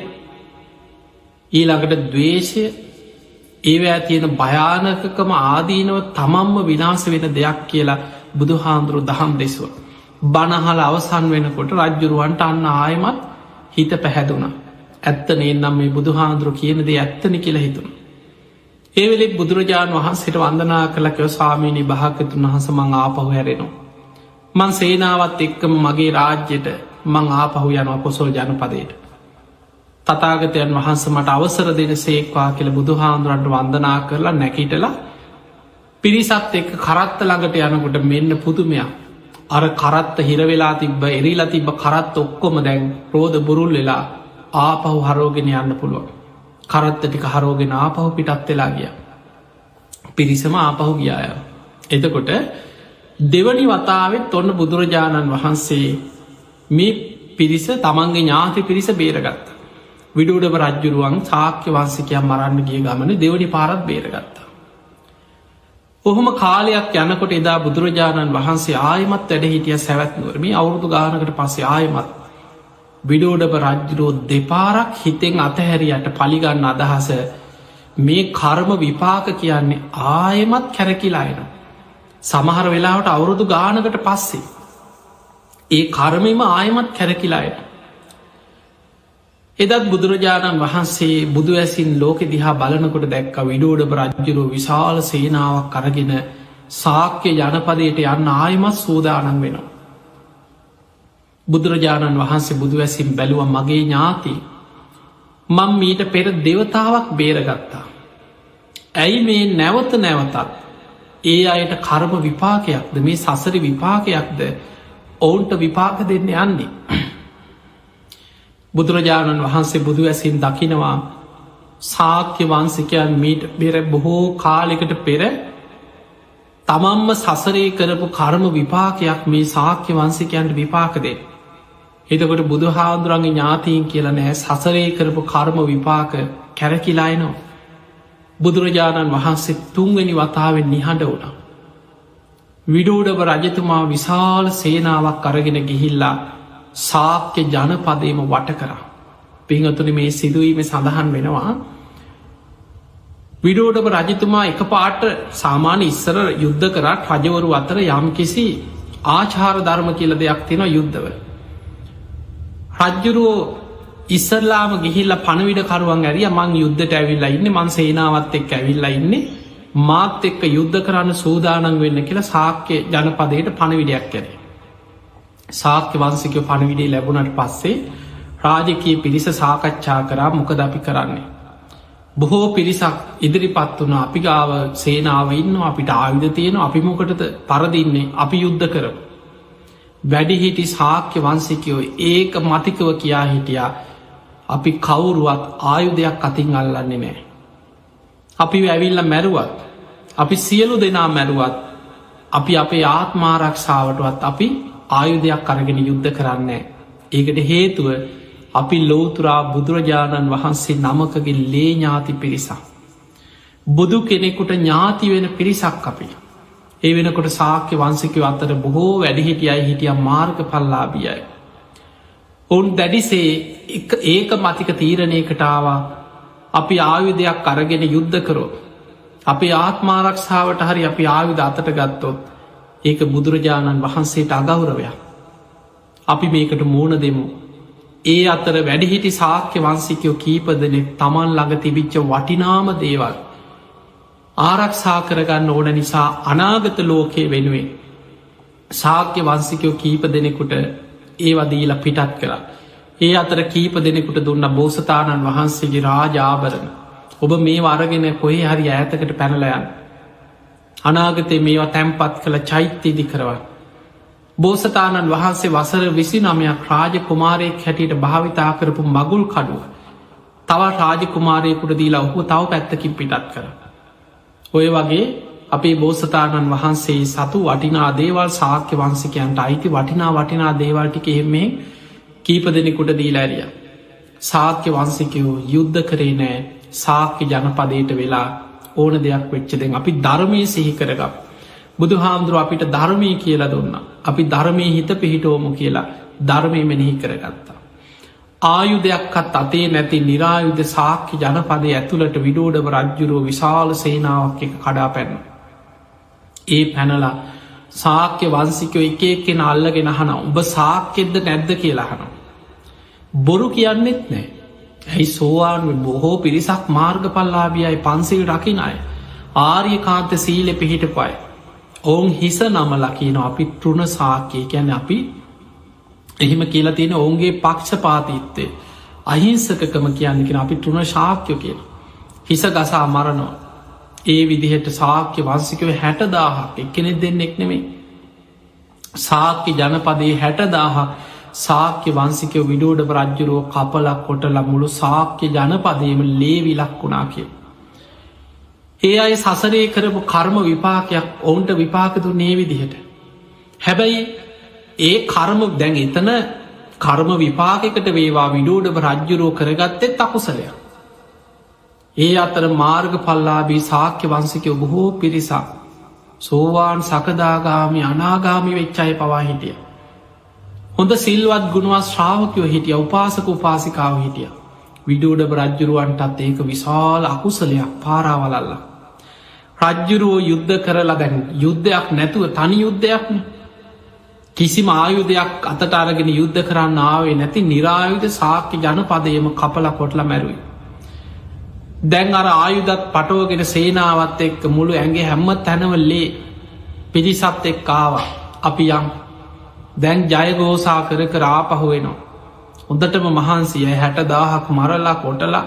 ඊළඟට දවේශය ඒවැ තියෙන භයානකකම ආදීනව තමම්ම විනාස වෙන දෙයක් කියලා බුදු හාමුදුරු දහම් දෙසුව. බණහල අවසන් වෙනකොට රජ්ජුරුවන්ට අන්න ආයමත් හිත පැහැදුන. ඇත්ත නේනම් මේ බුදු හාමුදුරු කියනද ඇත්තනි කියලා හිතුන. ඒවෙලෙක් බුදුරජාණන් වහන්සේට වන්දනා කළකව ස්වාමීණී භාගතුන් වහස මං ආපහු හැරෙනවා. මං සේනාවත් එක්කම මගේ රාජ්‍යයට මං ආපහු යනවා කොසොල් ජනපදයට. තතාගතයන් වහන්ස මට අවසර දෙන සේක්වා කියල බුදු හාමුදුරන්ට වන්දනා කරලා නැකිටලා පිරිසත් එක්ක කරත්ත ළඟට යනකොට මෙන්න පුදුමයක්. අර කරත්ත හිරවෙලා තිබ්බ එරිලා තිබ්බ කරත් ඔක්කොම දැන් රෝධ බුරුල් වෙලා ආපහු හරෝගෙන යන්න පුළුවන්. කරත්ත ටික හරෝගෙන ආපහු පිටත් වෙලා ගිය. පිරිසම ආපහු ගියාය. එතකොට දෙවනි වතාවත් ඔන්න බුදුරජාණන් වහන්සේ මේ පිරිස තමන්ගේ ඥාති පිරිස බේරගත්ත. විඩුඩව රජ්ජුරුවන් සාක්‍ය වන්සිකයන් මරන්න ගිය ගමන දෙවනි පාරත් බේරගත්තා. ඔහොම කාලයක් යනකොට එදා බුදුරජාණන් වහන්සේ ආයමත් වැඩ හිටිය සැවැත්නුවර මේ අවුරුදු ගානකට පස්සේ ආයමත් විඩෝඩප රජ්ජුරෝ දෙපාරක් හිතෙන් අතහැරියට පලිගන්න අදහස මේ කර්ම විපාක කියන්නේ ආයමත් කැරකිලායන. සමහර වෙලාවට අවුරුදු ගානකට පස්සේ ඒ කර්මම ආයමත් කැරකිලායට. එදත් බුදුරජාණන් වහන්සේ බුදු ඇසින් ලෝක දිහා බලනකොට දැක්ක විඩෝඩප රජ්ජුරෝ විශාල සේනාවක් කරගෙන සාක්‍ය ජනපදයට යන්න ආයමත් සූදානන් වෙනවා. බුදුරජාණන් වහන්සේ බුදු ඇසින් බැලුව මගේ ඥාති මං මීට පෙර දෙවතාවක් බේරගත්තා. ඇයි මේ නැවත නැවතත් ඒ අයට කර්ම විපාකයක්ද මේ සසර විපාකයක්ද ඔවුන්ට විපාක දෙන්න යන්නේ. බුදුරජාණන් වහන්සේ බුදු ඇසින් දකිනවා සාක්‍ය වන්සිකයන් මීට බෙර බොහෝ කාලෙකට පෙර තමම්ම සසරේ කරපු කර්ම විපාකයක් මේ සාක්‍ය වන්සිකයන්ට විපාකදේ. එතකොට බුදු හාමුදුරන්ගේ ඥාතීන් කියල නෑ සසරේ කරපු කර්ම විපාක කැරකිලායනවා. බුදුරජාණන් වහන්සේ තුන්වැනි වතාවෙන් නිහඬ වුණා. විඩෝඩව රජතුමා විශාල සේනාවක් අරගෙන ගිහිල්ලා සාක්‍ය ජනපදයම වට කරා. පිංහතුන මේ සිදුවීම සඳහන් වෙනවා. විඩෝඩව රජතුමා එක පාට සාමාන්‍ය ඉස්සර යුද්ධ කරා රජවරු අතර යම් කිසි ආචාර ධර්ම කියල දෙයක් තියෙන යුද්ධව. රජ්ජුරුවෝ ඉස්සරලාම ගිහිල්ල පණවිඩකරුවන් ඇරිය මං යුද්ධට ඇවිල්ලා ඉන්න මන් සේනාවත් එක් ඇවිල්ලා ඉන්නේ මාත් එක්ක යුද්ධ කරන්න සූදානන් වෙන්න කියලා සාක්‍ය ජනපදයට පණවිඩයක් කැරේ. සාක්‍ය වන්සිකව පණවිඩේ ලැබුණට පස්සේ රාජකය පිරිස සාකච්ඡා කරා මොකද අපි කරන්නේ. බොහෝ පිරිසක් ඉදිරිපත් වුණ අපි ගාව සේනාව ඉන්න අපිට ආයුධ තියෙන අපි මොකටද පරදින්නේ අපි යුද්ධ කරමු. වැඩිහිටි සාක්‍ය වන්සිකයෝ ඒක මතිකව කියා හිටියා අපි කවුරුවත් ආයුධයක් අතින් අල්ලන්නේ නෑ. අපි ඇවිල්ල මැරුවත් අපි සියලු දෙනා මැරුවත් අපි අපේ ආත්මාරක්ෂාවටවත් අපි ආයුධයක් අරගෙන යුද්ධ කරන්නේ. ඒකට හේතුව අපි ලෝතුරා බුදුරජාණන් වහන්සේ නමකගේ ලේ ඥාති පිරිසක්. බුදු කෙනෙකුට ඥාති වෙන පිරිසක් අපි. ඒ වෙනකොට සාක්‍ය වංසිකව අතර බොහෝ වැඩිහිටියයි හිටිය මාර්ග පල්ලාබියයි. ඔවුන් දැඩිසේ ඒක මතික තීරණයකටාවා අපි ආයුධයක් අරගෙන යුද්ධ කරෝ. අපි ආත්මාරක්ෂාවට හරි අපි ආයුධ අතට ගත්තොත් ඒක බුදුරජාණන් වහන්සේට අගෞරවයක්. අපි මේකට මූුණ දෙමු. ඒ අතර වැඩිහිටි සාක්‍ය වංසිකයෝ කීපදනෙ තමන් ළඟ තිබිච්ච වටිනාම දේවල් ආරක්ෂා කරගන්න ඕන නිසා අනාගත ලෝකයේ වෙනුවෙන් සාක්‍ය වංසිකයෝ කීප දෙනෙකුට ඒවදීලා පිටත් කළා. ඒ අතර කීප දෙනෙකුට දුන්න බෝසතාණන් වහන්සේගේ රාජාභරණ ඔබ මේ වරගෙන කොහේ හරි ඈතකට පැනලයන් අනාගතය මේවා තැම්පත් කළ චෛත්‍ය ඉදි කරවන්න. බෝසතාණන් වහන්සේ වසර 29ක් රාජ කුමාරයෙක් හැටියට භාවිතා කරපු මගුල් කඩුව තවත් රාජ කුමාරයකුට දීලා ඔහු තව පැත්තකින් පිටත් කර. ඔය වගේ අපේ බෝසතාණන් වහන්සේ සතු වටිනා දේවල් සාක්‍ය වංසිකයන්ට අයිති වටිනා දේවල්ටික එහෙමේ කීප දෙනෙකුට දීලා ඇරිය. සාක්‍ය වංසිකයෝ යුද්ධ කරේ නෑ සාක්‍ය ජනපදයට වෙලා ඕන දෙයක් වෙච්චදෙන් අපි ධර්මය සිහි කරගම්. බුදු හාමුදුරුව අපිට ධර්මය කියලා දුන්න. අපි ධර්මය හිත පිහිටෝමු කියලා ධර්මය මෙනෙහි කරගත්තා. ආයුධයක්කත් අතේ නැති නිරායුධ සාක්‍ය ජනපදය ඇතුළට විඩෝඩව රජ්ජුරුව විශාල සේනාවක් එක කඩා පැන්න. ඒ පැනලා සාක්‍ය වන්සිකයෝ එක කෙන අල්ලගෙන හන උඹ සාක්‍යෙද්ද නැද්ද කියලා හන. බොරු කියන්නෙත් නෑ. ඇයි සෝවාන් බොහෝ පිරිසක් මාර්ග පල්ලාබියයි පන්සිල් රකින අය ආර්ය කාන්ත සීලෙ පිහිට පයි. ඔවුන් හිස නම ලකින අපි තෘණ සාක්‍යය කියැන අපි එහෙම කියලා තියෙන ඔවුන්ගේ පක්ෂ පාතිත්තේ අහිංසකකම කියන්නකෙන අපි තෘණ ශාක්‍යය කියන. හිස ගසා මරණෝ. ඒ විදිහට සාක්‍ය වංසිකව 60,000ක් එක්කෙනෙ දෙන්නෙක් නෙමේ. සාක්‍ය ජනපදයේ 60,000ක් සාක්‍ය වංසිකව විඩෝඩ රජ්ජුරුව කපලක් කොටල මුළු සාක්‍ය ජනපදයම ලේවිලක් වුණා කිය. ඒ අයි සසරේ කරපු කර්ම විපාකයක් ඔවුන්ට විපාකතු නේ විදිහට. හැබැයි ඒ කර්ම දැන් එතන කර්ම විපාකකට වේවා විඩෝඩව රජ්ජුරෝ කරගත්තෙත් අකුසලයක්. ඒ අතර මාර්ග පල්ලාබී සාක්‍ය වංසිකයෝ බොහෝ පිරිසක් සෝවාන් සකදාගාමි අනාගාමි වෙච්චාය පවා හිටිය. හොඳ සිල්වත් ගුණුවත් ශ්‍රාවකයෝ හිටිය උපාසක උපාසිකාව හිටිය. විඩෝඩව රජ්ජුරුවන්ටත් ඒක විශාල අකුසලයක් පාරාවලල්ලා. රජ්ජුරුවෝ යුද්ධ කරලා දැන් යුද්ධයක් නැතුව තනි යුද්ධයක්න කිසිම ආයුධයක් අතට අරගෙන යුද්ධ කරන්න ආවේ නැති නිරායුධ සාක්‍ය ජනපදයම කපල කොටල මැරුයි. දැන් අර ආයුධත් පටෝගෙන සේනාවත් එක්ක මුළු ඇගේ හැම්ම තැනවල්ලේ පිරිසත් එක් ආවා අපි යම් දැන් ජයගෝසා කර ආපහුවෙනවා. හොඳටම මහන්සිය 60,000ක් මරලා කොටලා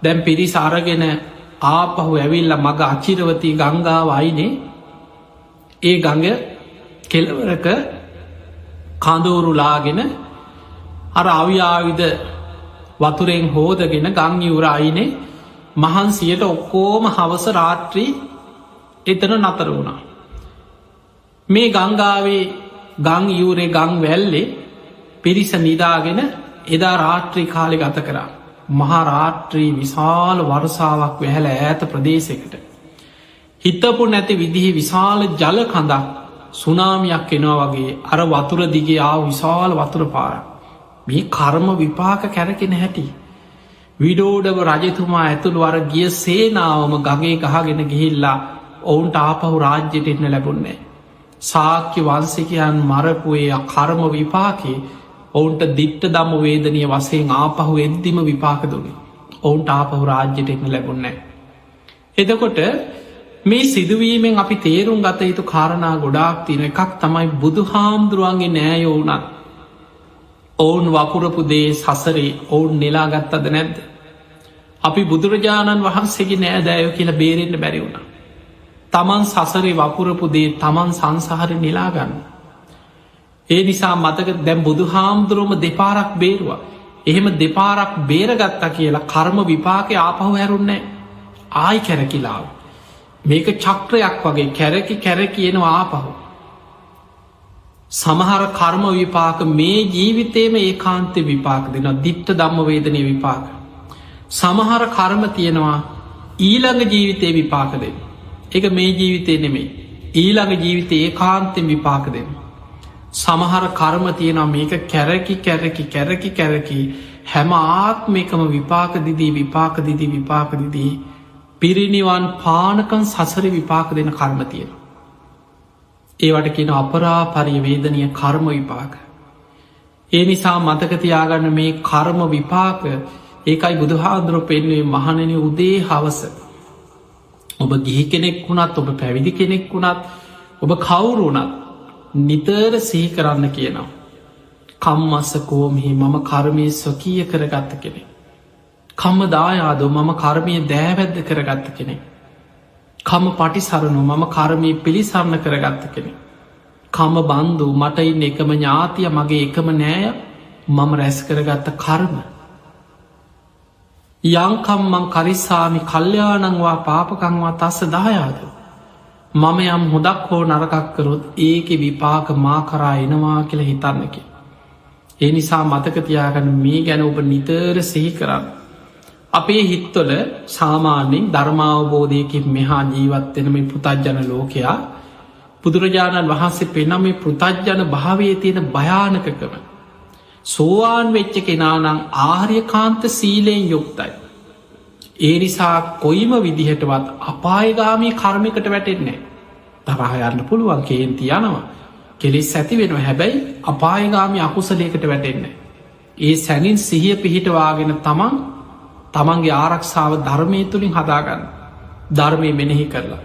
දැන් පිරිස අරගෙන ආපහු ඇවිල්ල මග අචිරවති ගංගාව අයිනේ ඒ ගඟ කෙලවරක කඳවුරුලාගෙන අර අවියාවිද වතුරෙන් හෝදගෙන ගංයවුර අයිනේ මහන්සියට ඔක්කෝම හවස රාත්‍රී එතන නතර වුණා. මේ ගංගාවේ ගං යූරේ ගං වැල්ලේ පිරිස නිදාගෙන එදා රාත්‍රී කාලෙ ගත කරා. මහාරාත්‍රී විශාල වර්සාවක් වැහැල ඈත ප්‍රදේශකට. හිතපු නැති විදිහි විශාල ජල කඳක් සුනාමියක් එනවා වගේ අර වතුර දිගේ ආව විශාල වතුර පාර. මේ කර්ම විපාක කැරකෙන හැටි. විඩෝඩව රජතුමා ඇතුළු අර ගිය සේනාවම ගගේ ගහගෙන ගිහිල්ලා ඔවුන්ට ආපහු රාජ්‍යයට එන්න ලැබුන්නේ. සාක්‍ය වංසිකයන් මරපුයේ කර්ම විපාකේ ඔවුන්ට දිට්ට දම වේදනය වසයෙන් ආපහු එද්දිම විපාක දුනි. ඔවුන්ට ආපහු රාජ්‍යයට එන්න ලැබුන්නේ. එදකොට මේ සිදුවීමෙන් අපි තේරුම් ගත යුතු කාරණා ගොඩාක් තියෙන එකක් තමයි බුදු හාමුදුරුවන්ගේ නෑයෝ වුනත් ඔවුන් වපුරපු දේ සසරේ ඔවුන් නෙලාගත්තද නැද්ද. අපි බුදුරජාණන් වහන්සේගේ නෑදෑයෝ කියලා බේරෙන්ට බැරි වුණ. තමන් සසරේ වපුරපු දේ තමන් සංසාහර නිලාගන්න. ඒ නිසා මතක දැම් බුදු හාමුදුරුවම දෙපාරක් බේරුවා. එහෙම දෙපාරක් බේරගත්තා කියලා කර්ම විපාක ආපහු හැරුන්නේ ආයි කැරකිලාව. මේක චක්‍රයක් වගේ කැරකි කැර කියනවා ආපහු. සමහර කර්ම විපාක මේ ජීවිතේම ඒ කාන්තය විපාක දෙන දිට්ට දම්ම වේදනය විපාක. සමහර කර්ම තියෙනවා ඊළඟ ජීවිතය විපාක දෙන්න. එක මේ ජීවිතය නෙමේ ඊළඟ ජීවිතය ඒ කාන්තෙන් විපාක දෙන්න. සමහර කර්ම තියෙනවා මේක කැරකි කැරකි කැරකි කැරකි හැම ආත්මකම විපාක දිදී විපාක දිදී විපාක දිදී පිරිනිවන් පානකන් සසර විපාක දෙන කර්ම තියෙන. ඒවට කියන අපරා පරිවේදනය කර්ම විපාක. ඒ නිසා මතකතියාගන්න මේ කර්ම විපාක ඒකයි බුදුහාදුරුව පෙන්වේ මහණෙන උදේ හවස. ඔබ ගිහි කෙනෙක් වුණත් ඔබ පැවිදි කෙනෙක් වුණත් ඔබ කවුරුනත් නිතර සිහි කරන්න කියනවා. කම්මස්ස කෝමහි මම කර්මය ස්වකීය කරගත්ත කෙනෙ. කම්ම දායාදෝ මම කර්මය දෑවැද්ද කරගත්ත කෙනෙ. කම පටිසරනු මම කර්මය පිළිසරණ කරගත්ත කෙනෙ. කම බන්දු මටයින්න එකම ඥාතිය මගේ එකම නෑය මම රැස් කරගත්ත කර්ම. යංකම්මං කරිස්සාමි කල්්‍යානංවා පාපකංවා තස්ස දායාද. මම යම් හොදක් හෝ නරකක්කරොත් ඒක විපාක මා කරා එනවා කියල හිතන්නකි. ඒ නිසා මතකතියාගන්න මේ ගැන ඔබ නිතර සිහි කරන්න. අපේ හිත්වල සාමාන්‍යෙන් ධර්මාවබෝධයකින් මෙහා ජීවත්වෙන මේ පෘතජ්ජන ලෝකයා බුදුරජාණන් වහන්සේ පෙනම් මේ පෘතජ්ජන භාවයේ තියෙන භයානකකම. සෝවාන් වෙච්ච කෙනානං ආර්යකාන්ත සීලයෙන් යුක්තයි. ඒ නිසා කොයිම විදිහටවත් අපායගාමී කර්මිකට වැටෙන්නේ. තරහ යන්න පුළුවන් කේන්ති යනවා. කෙලෙස් ඇති වෙනවා හැබැයි අපායගාමි අකුසලයකට වැටෙන්නේ. ඒ සැනින් සිහිය පිහිටවාගෙන තමන්ගේ ආරක්ෂාව ධර්මය තුළින් හදාගන්න ධර්මය මෙනෙහි කරලා.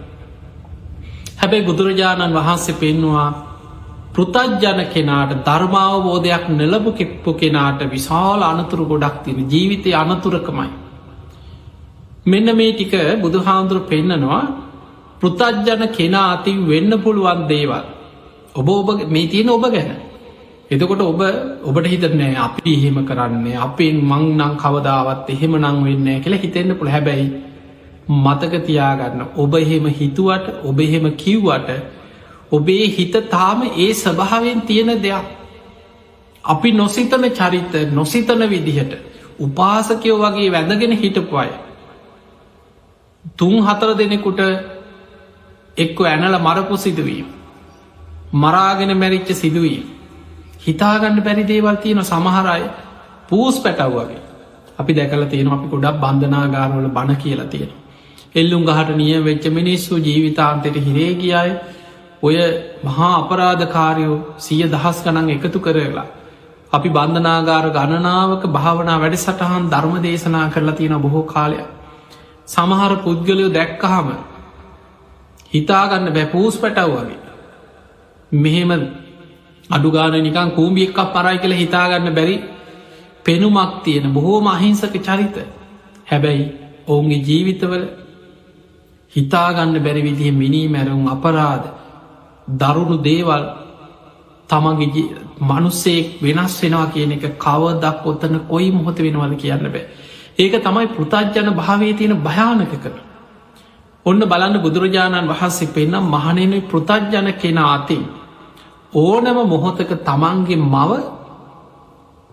හැබැයි බුදුරජාණන් වහන්සේ පෙන්නවා පෘතජ්ජන කෙනාට ධර්මාවබෝධයක් නෙලබු කෙප්පු කෙනාට විශාල අනතුරු ගොඩක් තියෙන ජීවිතය අනතුරකමයි. මෙන්න මේ ටික බුදුහාමුදුරු පෙන්නනවා පෘතජ්ජන කෙනා අතින් වෙන්න පුළුවන් දේවල්. ඔබ මේ තියෙන ඔබ ගැන. එතකොට ඔබට හිතනෑ අපි එහෙම කරන්නේ අපෙන් මං නං කවදාවත් එහෙම නං වෙන්න කියලා හිතෙන්න්න පුළ හැබැයි මතකතියාගන්න ඔබ එහෙම හිතුවට ඔබ එහෙම කිව්වට ඔබේ හිත තාම ඒ ස්වභාවෙන් තියෙන දෙයක්. අපි නොසිතන චරිත නොසිතන විදිහට උපාසකයෝ වගේ වැඳගෙන හිටපු අය. 3-4 දෙනෙකුට එක්ක ඇනල මරපු සිදුවීම. මරාගෙන මැරිච්ච සිදුවීම. හිතාගන්න බැරි දේවල් තියෙන සමහරය පූස් පැටව් වගේ. අපි දැකල තියෙන අපි ගොඩක් බන්ධනාගාරවල බණ කියලා තියෙන. එල්ලුම් ගහට නිය වෙච්ච මිනිස්සු ජීවිතාන්තයට හිරේ ගියයි ඔය මහා අපරාධකාරයෝ 100,000 ගණන් එකතු කරලා අපි බන්ධනාගාර ගණනාවක භාවනා වැඩසටහන් ධර්ම දේශනා කරලා තියෙන බොහෝ කාලයක්. සමහර පුද්ගලයෝ දැක්කහම හිතාගන්න බැපූස් පැටව් වගේ. මෙහෙම අඩුගාන නිකන් කූම්බි එක්කක් පරයි කළ හිතාගන්න බැරි පෙනුමක් තියෙන බොහෝම අහිංසක චරිත. හැබැයි ඔවුන්ගේ ජීවිතවල හිතාගන්න බැරි විදිහ මිනී මැරුම් අපරාධ දරුණු දේවල් තමගේ මනුස්සෙක් වෙනස් වෙනවා කියන එක කවදක් ඔත්තන කොයි මොහොත වෙනවද කියන්න බෑ. ඒක තමයි පෘතජ්ජන භාවයේ තියෙන භයානකකම. ඔන්න බලන්න බුදුරජාණන් වහන්සේ පෙන්නම් මහණෙනි පෘතජ්ජන කෙනා අතින් ඕනම මොහොතක තමන්ගේ මව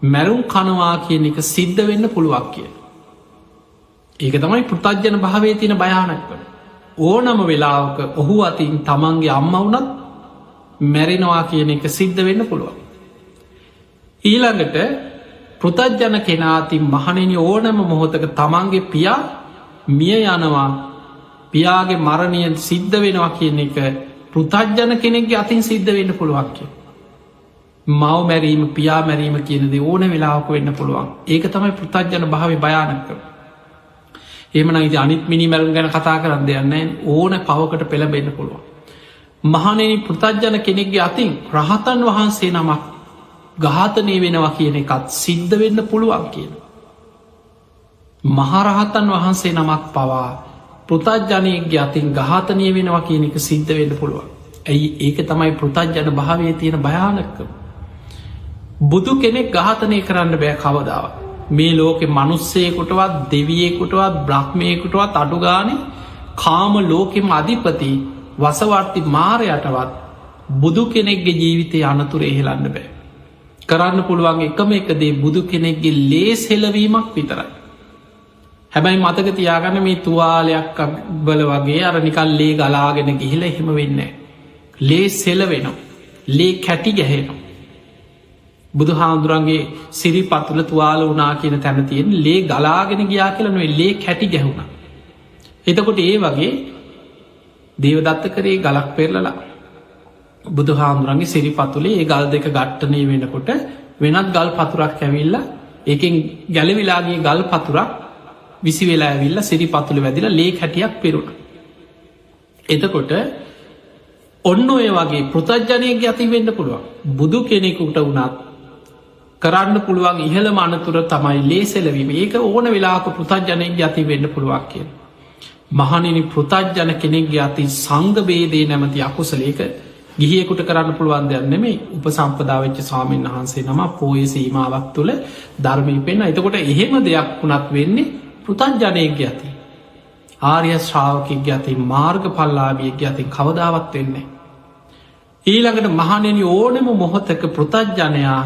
මැරුම් කනවා කියන එක සිද්ධ වෙන්න පුළුවක් කිය. ඒක තමයි පෘතජ්ජන භාවයේ තියෙන භයානකකම. ඕනම වෙලාවක ඔහු අතින් තමන්ගේ අම්ම වුනත් මැරෙනවා කියන එක සිද්ධ වෙන්න පුළුවන්. ඊළඟට පෘතජ්ජන කෙනාතින් මහණෙනි ඕනම මොහොතක තමන්ගේ පියා මිය යනවා පියාගේ මරණය සිද්ධ වෙනවා කියන එක පෘතජ්ජන කෙනෙක්ගේ අතින් සිද්ධ වෙන්න පුළුවන් කිය. මව මැරීම පියා මැරීම කියනද ඕන වෙලාවක වෙන්න පුළුවන්. ඒක තමයි පෘතජ්ජන භාව භයානකම. එමන ඉති අනිත් මිනි මැරුම් ගැන කතා කරන්න දෙයන්න ඕන පවකට පෙළබෙන්න පුළුවන්. මහනෙනි පෘතජ්ජන කෙනෙක්ගේ අතින් රහතන් වහන්සේ නමක් ගාතනය වෙනවා කියන එකත් සිද්ධ වෙන්න පුළුවන් කියන. මහරහතන් වහන්සේ නමක් පවා පෘතජ්ජනයගේ අතින් ගාතනය වෙනවා කියන එක සිද්ධ වෙන්න පුළුවන්. ඇයි ඒක තමයි පෘතජ්ජන භාවය තියෙන භයානක්කම. බුදු කෙනෙක් ගාතනය කරන්න බෑ කවදාව. මේ ලෝකෙ මනුස්සයකුටවත් දෙවියෙකුටවත් බ්‍රහ්මයකුටවත් අඩුගානේ කාම ලෝකෙම අධිපති වසවර්ති මාරයටවත් බුදු කෙනෙක්ගේ ජීවිතය අනතුර එහෙලන්න බෑ. කරන්න පුළුවන් එකම එකදේ බුදු කෙනෙක්ගේ ලේස් හෙලවීමක් විතරයි. හැබැයි මතක තියාගන්න මේ තුවාලයක් බල වගේ අර නිකල් ලේ ගලාගෙන ගිහිල එහෙම වෙන්න. ලේ සෙල වෙනවා. ලේ කැටි ගැහෙනවා. බුදු හාමුදුරන්ගේ සිරි පතුල තුවාල වනා කියන තැන තියෙන් ලේ ගලාගෙන ගියා කියලනුව ලේ කැටි ගැහුණ. එතකොට ඒ වගේ දේවදත්ත කරේ ගලක් පෙරලලා බුදු හාමුදුරන්ගේ සිරි පතුලේ ඒ ගල් දෙක ගට්ටනය වෙනකොට වෙනත් ගල් පතුරක් ඇවිල්ල ඒකෙන් ගැලවිලාගේ ගල් පතුරක් විසි වෙලා ඇවිල්ල සිරි පතුළ වැදිල ලේ හැටියක් පෙරුණ. එතකොට ඔන්න ඔය වගේ පෘතජ්ජනයගේ අති වෙන්න පුළුවන් බුදු කෙනෙකුට වුණත් කරන්න පුළුවන් ඉහළ මනතුර තමයි ලේසෙලවීම ඒක ඕන වෙලාක පෘතජ්ජනයගේ අති වෙන්න පුළුවක් කිය. මහනිනි පෘතජ්ජන කෙනෙක්ගේ අති සංගබේදේ නැමති අකුසලේක ගිහියකුට කරන්න පුළුවන් දෙයන්නෙමේ උපසම්පදාවෙච්ච ස්වාමීන් වහන්සේ නම පෝය සීමාවක් තුළ ධර්මී පෙන්න්න එතකොට එහෙම දෙයක් වුණත් වෙන්නේ පෘතජ්ජනයගේ ඇති ආර්ය ශ්‍රාවකගේ අති මාර්ග පල්ලාවියගේ අතින් කවදාවත් වෙන්නේ. ඊළඟට මහනෙන ඕනෙම මොහොතක පෘතජ්ජනයා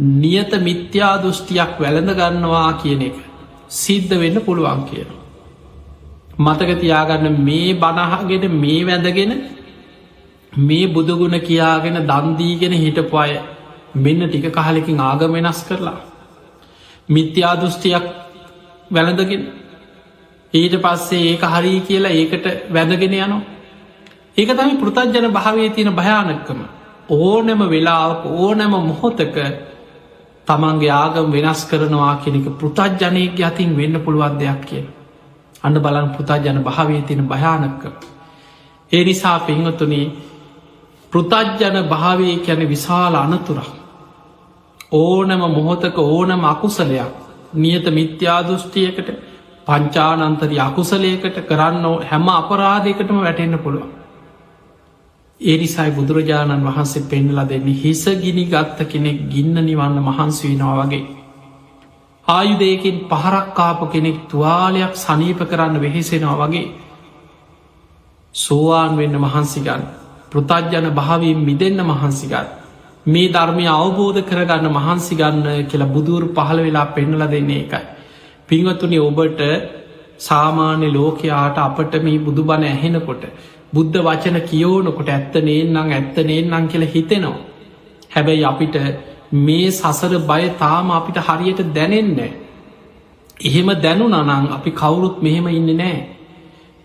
නියත මිත්‍යා දෘෂ්ටියක් වැළඳ ගන්නවා කියන එක සිද්ධ වෙන්න පුළුවන් කියන. මතක තියාගන්න මේ බණහගෙන මේ වැඳගෙන මේ බුදුගුණ කියාගෙන දන්දීගෙන හිටපු අය මෙන්න ටික කහලකින් ආගම වෙනස් කරලා. මිත්‍යා දෘෂ්ටියක් වැළඳගෙන ඊට පස්සේ ඒක හරි කියලා ඒකට වැදගෙන යනවා. ඒක තමයි පෘතජ්ජන භාවය තියෙන භයානක්කම. ඕනෑම වෙලාවක ඕනෑම මොහොතක තමන්ගේ ආගම් වෙනස් කරනවා කෙනෙක පෘතජ්ජනයගේ අතින් වෙන්න පුළුවන් දෙයක් කිය. අන්න බලන් පෘතජ්ජන භාවය තියෙන භයානක්කම. ඒ නිසා පින්වතුනේ පෘතජ්ජන භාවය කැන විශාල අනතුරක්. ඕනෑම මොහොතක ඕනම අකුසලයක් නියත මිත්‍යාදෘෂ්ටියකට පංචානන්තරි අකුසලයකට කරන්න හැම අපරාධයකටම වැටෙන්න්න පුළුවන්. ඒ නිසයි බුදුරජාණන් වහන්සේ පෙන්නලා දෙන්නේ හිස ගිනි ගත්ත කෙනෙක් ගින්න නිවන්න මහන්සි වෙනවා වගේ. ආයුදයකින් පහරක්කාප කෙනෙක් තුවාලයක් සනීප කරන්න වෙහෙසෙනවා වගේ සෝවාන් වෙන්න මහන්සිගන්න පෘතජ්ජන භාවීම් මිදන්න මහන්සිගත් මේ ධර්මය අවබෝධ කරගන්න මහන්සි ගන්න කියලා බුදුරු පහළ වෙලා පෙන්නල දෙන්නේ එකයි. පින්වතුනි ඔබට සාමාන්‍ය ලෝකයාට අපට මේ බුදු බණ ඇහෙනකොට බුද්ධ වචන කියෝනකොට ඇත්ත නේන්නම් ඇත්ත නේන්නම් කියල හිතෙනවා. හැබැයි අපිට මේ සසර බය තාම අපිට හරියට දැනෙන්නේ. එහෙම දැනු නනං අපි කවුරුත් මෙහෙම ඉන්න නෑ.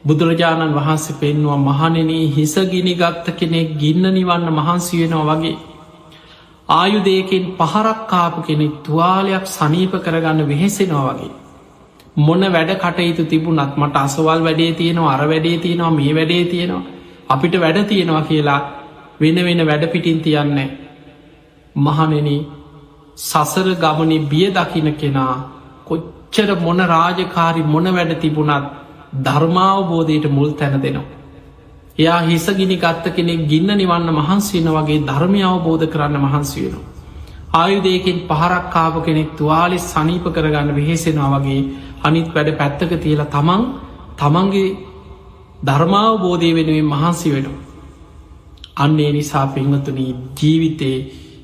බුදුරජාණන් වහන්සේ පෙන්වා මහනෙනී හිසගිනි ගත්ත කෙනෙක් ගින්න නිවන්න මහන්සි වෙනවා වගේ. ආයුදයකින් පහරක්කාපු කෙනෙක් තුවාලයක් සනීප කරගන්න වෙහෙසෙනවා වගේ. මොන වැඩ කටයුතු තිබුණත් මට අසවල් වැඩේ තියෙනවා අර වැඩේ තියෙනවා මේ වැඩේ තියෙනවා අපිට වැඩ තියෙනවා කියලා වෙන වෙන වැඩ පිටින් තියන්නේ. මහනෙන සසර ගමනේ බිය දකින කෙනා කොච්චර මොන රාජකාරි මොන වැඩ තිබුණත් ධර්මාවබෝධයට මුල් තැන දෙනවා. එයා හිසගිනි ගත්ත කෙනෙක් ගින්න නිවන්න මහන්සින වගේ ධර්මය අවබෝධ කරන්න මහන්සි වෙනවා. ආයුදයකින් පහරක්කාප කෙනෙක් තුවාලි සනීප කරගන්න වෙහෙසෙනවා වගේ අනිත් වැඩ පැත්තක තියලා තමන්ගේ ධර්මාවබෝධය වෙනුවෙන් මහන්සි වෙන. අන්නේ නිසා පින්වතුනී ජීවිතේ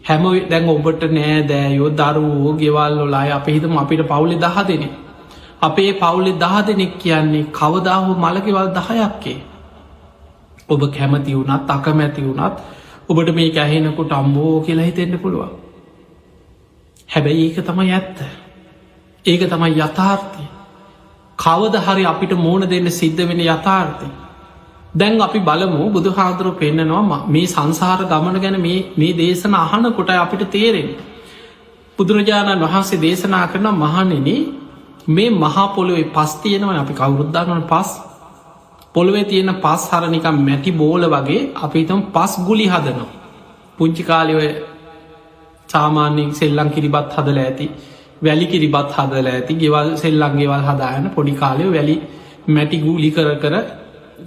හැම දැන් ඔබට නෑ දෑයෝ දරුවෝ ගෙවල්ලොලාය අප හිතම අපිට පවුලි දහ දෙනෙ. අපේ පවුලි දහ දෙනෙක් කියන්නේ කවදාහු මළගෙවල් දහයක්කේ. ඔබ කැමති වුණත් අකමැති වුණත් ඔබට මේ ඇහෙනකොට අම්බෝ කියලා හිතෙන්ට පුළුවන්. හැබැයි ඒක තමයි ඇත්ත. ඒක තමයි යථාර්ථය. කවද හරි අපිට මෝන දෙන්න සිද්ධ වෙන යථාර්ථය. දැන් අපි බලමු බුදු හාදුරුව පෙන්න්නනවා මේ සංසාර ගමන ගැන මේ දේශන අහන කොට අපිට තේරෙන. බුදුරජාණන් වහන්සේ දේශනා කරන මහනෙන මේ මහාපොළොවේ පස් තියෙනවන අපි කවුරුද්දාගන පස් පොළොවේ තියෙන පස් හරනිකම් මැටි බෝල වගේ අපිතම් පස් ගුලි හදනවා. පුංචි කාලිව සාමාන්‍යෙන් සෙල්ලං කිරිබත් හදල ඇති වැලි කිරිබත් හදල ඇති ගෙවල් සෙල්ලංගේවල් හදායන පොඩි කාලය වැලි මැටි ගූලි කර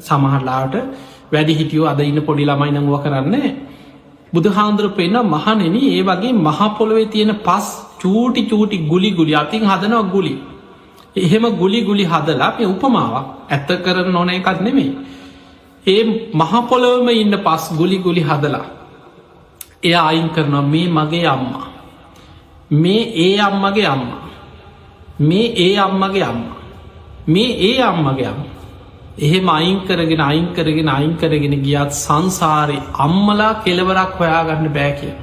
සමහරලාට වැඩි හිටියෝ අද ඉන්න පොඩි ළමයි නංව කරන්නේ. බුදු හාන්දුර පෙන්න්න මහනෙන ඒ වගේ මහපොළොවේ තියෙන පස් චූටි ගුලි අතින් හදනව ගුලි. එහෙම ගුලි හදලා මේ උපමාවක් ඇත්ත කරන්න ඕන එකක් නෙමෙයි. ඒ මහපොළොවම ඉන්න පස් ගුලි හදලා එය අයින් කරනවා මේ මගේ අම්මා, මේ ඒ අම්මගේ අම්මා, මේ ඒ අම්මගේ අම්මා, මේ ඒ අම්මගේ අම්මා. එහෙම අයින් කරගෙන ගියත් සංසාරේ අම්මලා කෙලවරක් හොයාගන්න බෑ කිය.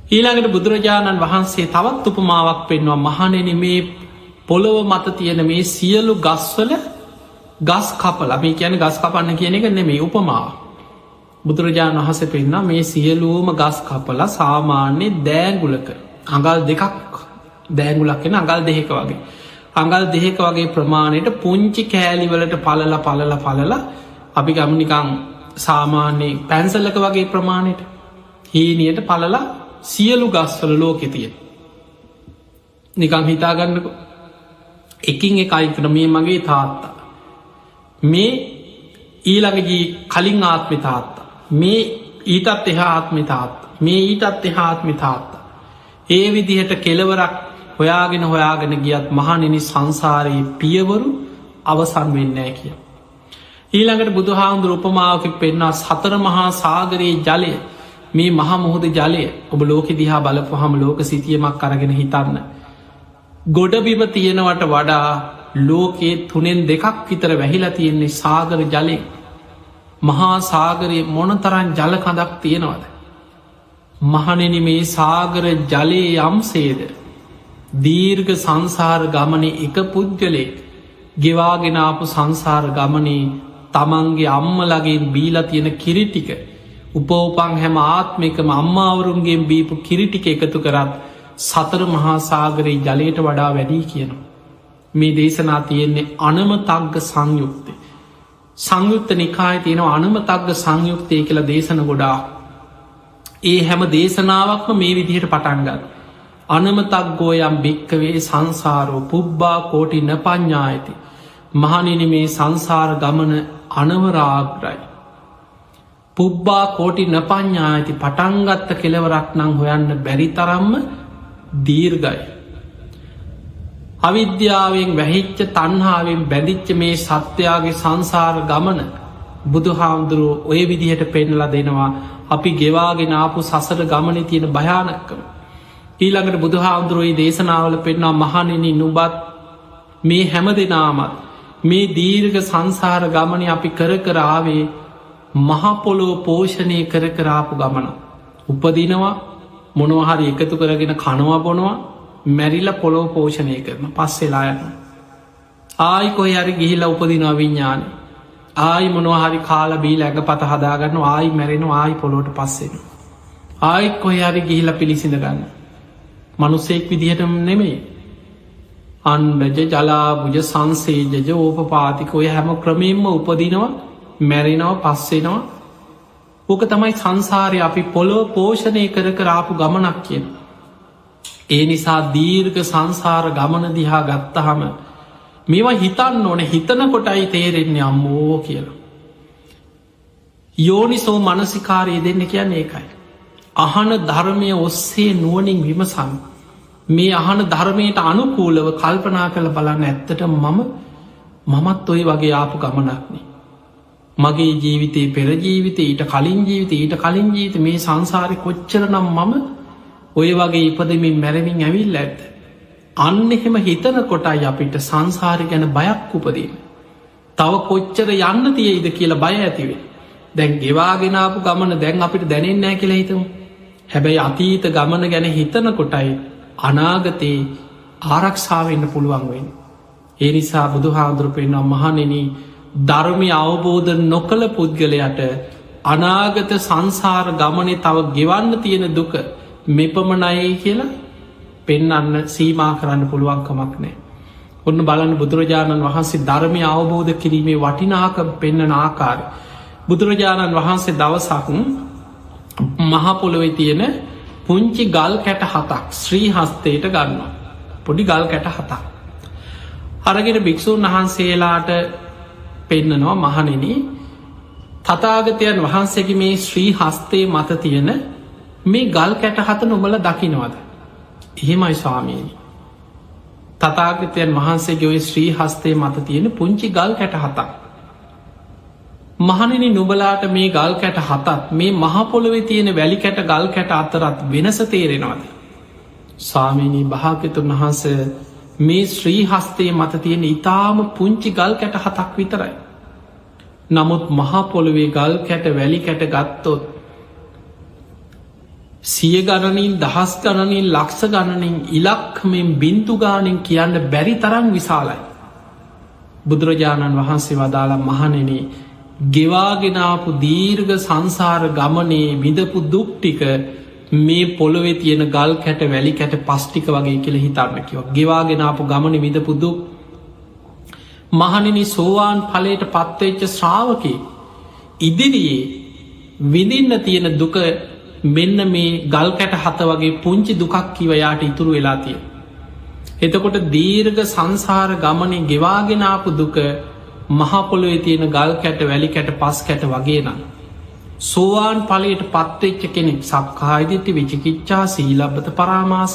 ඊළඟට බුදුරජාණන් වහන්සේ තවත් උපමාවක් පෙන්වා මහණෙනි මේ පොළොව මත තියෙන මේ සියලු ගස්වල ගස් කපලා, මේ කියන්නේ ගස් කපන්න කියන එක නෙමෙයි උපමාව. බුදුරජාණන් වහන්සේ පෙන්නා මේ සියලුම ගස් කපලා සාමාන්‍ය දෑගුලක අඟල් දෙකක්, දෑගුලක් වෙන අඟල් දෙකක වගේ, අඟල් දෙක වගේ ප්‍රමාණයට පුංචි කෑලිවලට පලලා අපි ගමනිකං සාමාන්‍යයේ පැන්සල්ලක වගේ ප්‍රමාණයට හීනියට පලලා සියලු ගස්වල ලෝකෙ තියෙන. නිකං හිතාගන්නක එකින් එක අයිකන මේ මගේ තාත්තා, මේ ඊළඟජී කලින් ආත්මි තාත්තා, මේ ඊටත් එහා ආත්මි තාත්තා, මේ ඊටත් එහා ආත්මි තාත්තා. ඒ විදිහට කෙලවරක් හොයාගෙන ගියත් මහණෙනි සංසාරයේ පියවරු අවසන් වෙන්නෑ කිය. ඊළඟට බුදුහාමුදුර උපමාවක පෙන්නා සතර මහා සාගරයේ ජලය, මේ මහමුහුද ජලය ඔබ ලෝක දිහා බලපුහම ලෝක සිතියමක් අරගෙන හිතන්න. ගොඩබිම තියෙනවට වඩා ලෝකයේ 3/2 විතර වැහිලා තියෙන්නේ සාගර ජලය. මහා සාගරයේ මොනතරන් ජල කඳක් තියෙනවද. මහණෙනි මේ සාගර ජලයේ යම්සේද දීර්ඝ සංසාර ගමනේ එක පුද්ගලෙක් ගෙවාගෙනාපු සංසාර ගමනේ තමන්ගේ අම්මලගේ බීලා තියෙන කිරිටික උපෝපං හැම ආත්මිකම අම්මාවරුන්ගේ බීපු කිරිටික එකතු කරත් සතර මහා සාගරයේ ජලයට වඩා වැඩී කියනවා. මේ දේශනා තියෙන්නේ අනමතග්ග සංයුක්තය. සංයුක්ත නිකාය තියෙනවා අනමතග්ග සංයුක්තය කියලා දේශන ගොඩා. ඒ හැම දේශනාවක්ම මේ විදිහට පටන්ගන්න. අනමතක්ගෝ යම් භික්කවේ සංසාරෝ පුබ්බා කෝටි න පඤ්ඥායති. මහනිනි මේ සංසාර ගමන අනවරාග්‍රයි. පුබ්බා කෝටි න පඤ්ඥායති පටන්ගත්ත කෙලවරක් නං හොයන්න බැරි තරම්ම දීර්ගයි. අවිද්‍යාවෙන් වැහිච්ච තන්හාාවෙන් බැඳිච්ච මේ සත්‍යයාගේ සංසාර ගමන බුදුහාමුදුරුව ඔය විදිහට පෙන්නලා දෙනවා අපි ගෙවාගෙන ආපු සසර ගමන තියෙන භයානක්කම. ඊළඟට බුදුහාමුදුරුවයි දේශනාවල පෙන්වා මහණෙනි නුබත් මේ හැම දෙනාමත් මේ දීර්ඝ සංසාර ගමන අපි කර ආවේ මහපොලෝ පෝෂණය කරාපු ගමන. උපදිනවා මොනවහරි එකතු කරගෙන කනවා බොනවා මැරිල පොලෝ පෝෂණය කරන පස්සෙලා යන. ආයි කොහ හරි ගිහිලා උපදිනවා විඤ්ඥාන. ආයි මොනවහරි කාල බී ඇඟ පත හදාගන්න ආයි මැරෙනවා ආයි පොලෝට පස්සෙන. ආයිත් කොහ හරි ගිහිලා පිළිසිඳ ගන්න. මනුස්සෙක් විදිහටම නෙමේ. අන්ඩජ ජලාබුජ සංසේජජ ඕපපාතික ඔය හැම ක්‍රමයෙන්ම උපදිනවා මැරෙනව පස්සෙනවා. ඕක තමයි සංසාරය අපි පොලෝ පෝෂණය කරාපු ගමනක් කියන. ඒ නිසා දීර්ඝ සංසාර ගමන දිහා ගත්තහම මේවා හිතන්න ඕන හිතන කොටයි තේරෙන්නේ අම්මෝ කියලා. යෝනිසෝ මනසිකාරය දෙන්න කියන්නේ ඒකයි. අහන ධර්මය ඔස්සේ නුවනින් විමසන් මේ අහන ධර්මයට අනුකූලව කල්පනා කළ බලන්න ඇත්තට මමත් ඔය වගේ ආපු ගමනක්නේ. මගේ ජීවිතයේ පෙරජීවිත ඊට කලින් ජීවිත ඊට කලින් ජීවිත මේ සංසාරය කොච්චර නම් මම ඔය වගේ ඉපදමින් මැරමින් ඇවිල් ඇත්ත. අන්න එහෙම හිතන කොටයි අපිට සංසාරය ගැන බයක් උපදීම. තව කොච්චර යන්න තියෙයිද කියලා බය ඇතිවේ. දැන් ගෙවාගෙනාපු ගමන දැන් අපිට දැනෙන් නෑ කියලා හිතමු. හැබැයි අතීත ගමන ගැන හිතන කොටයි අනාගතයේ ආරක්ෂාවන්න පුළුවන්වෙන්. ඒ නිසා බුදුහාදුරපෙන්වා මහනෙන ධර්මය අවබෝධ නොකළ පුද්ගලයට අනාගත සංසාර ගමනය තව ගෙවන්න තියෙන දුක මෙපමණයි කියලා පෙන්නන්න සීමා කරන්න පුළුවන්කමක් නෑ. ඔන්න බලන්න බුදුරජාණන් වහන්සේ ධර්මය අවබෝධ කිරීමේ වටිනාකම් පෙන්නන ආකාර. බුදුරජාණන් වහන්සේ දවසක් මහපොළොවෙ තියෙන පුංචි ගල් කැට 7ක් ශ්‍රී හස්තයට ගන්නවා. පොඩි ගල් කැට 7ක්. අරගෙන භික්‍ෂූන් වහන්සේලාට පෙන්නනවා මහණෙන තථාගතයන් වහන්සේගේ මේ ශ්‍රී හස්තයේ මත තියෙන මේ ගල් කැට 7 නොබල දකිනවද? එහෙමයි ස්වාමීනි. තථාගතයන් වහන්සේගේ ඔය ශ්‍රී හස්තය මත තියෙන පුංචි ගල් කැට 7ක්. මහණෙනි නුඹලාට මේ ගල් කැට 7ත් මේ මහ පොළොවේ තියෙන වැලි කැට ගල් කැට අතරත් වෙනස තේරෙනවද? ස්වාමීනි භාග්‍යවතුන් වහන්සේ මේ ශ්‍රී හස්තය මත තියෙන ඊටාම පුංචි ගල් කැට 7ක් විතරයි. නමුත් මහා පොළොවේ ගල් කැට වැලි කැට ගත්තොත් සිය ගණනින් දහස් ගණනින් ලක්ෂ ගණනින් ඉලක්කමෙන් බින්දු ගානෙන් කියන්න බැරි තරම් විශාලයි. බුදුරජාණන් වහන්සේ වදාළ මහණෙනි ගෙවාගෙනාපු දීර්ඝ සංසාර ගමනේ විඳපු දුක් ටික මේ පොළොවේ තියෙන ගල් කැට වැලි කැට පස් ටික වගේ කියලා හිතන්න කිව්වා. ගෙවාගෙනාපු ගමනේ විඳපු දුක්. මහණෙනි සෝවාන් ඵලයට පත්වෙච්ච ශ්‍රාවකේ ඉදිරියේ විඳින්න තියෙන දුක මෙන්න මේ ගල් කැට 7 වගේ පුංචි දුකක් කිව යාට ඉතුරු වෙලා තියෙන. එතකොට දීර්ඝ සංසාර ගමනේ ගෙවාගෙන ආපු දුක මහ පොළොවේ තියෙන ගල් කැට වැලි කැට පස් කැට වගේ නම් සෝවාන් ඵලයට පත්වෙච්ච කෙනෙක් සක්කාය දිට්ඨි විචිකිච්ඡා සීලබ්බත පරාමාස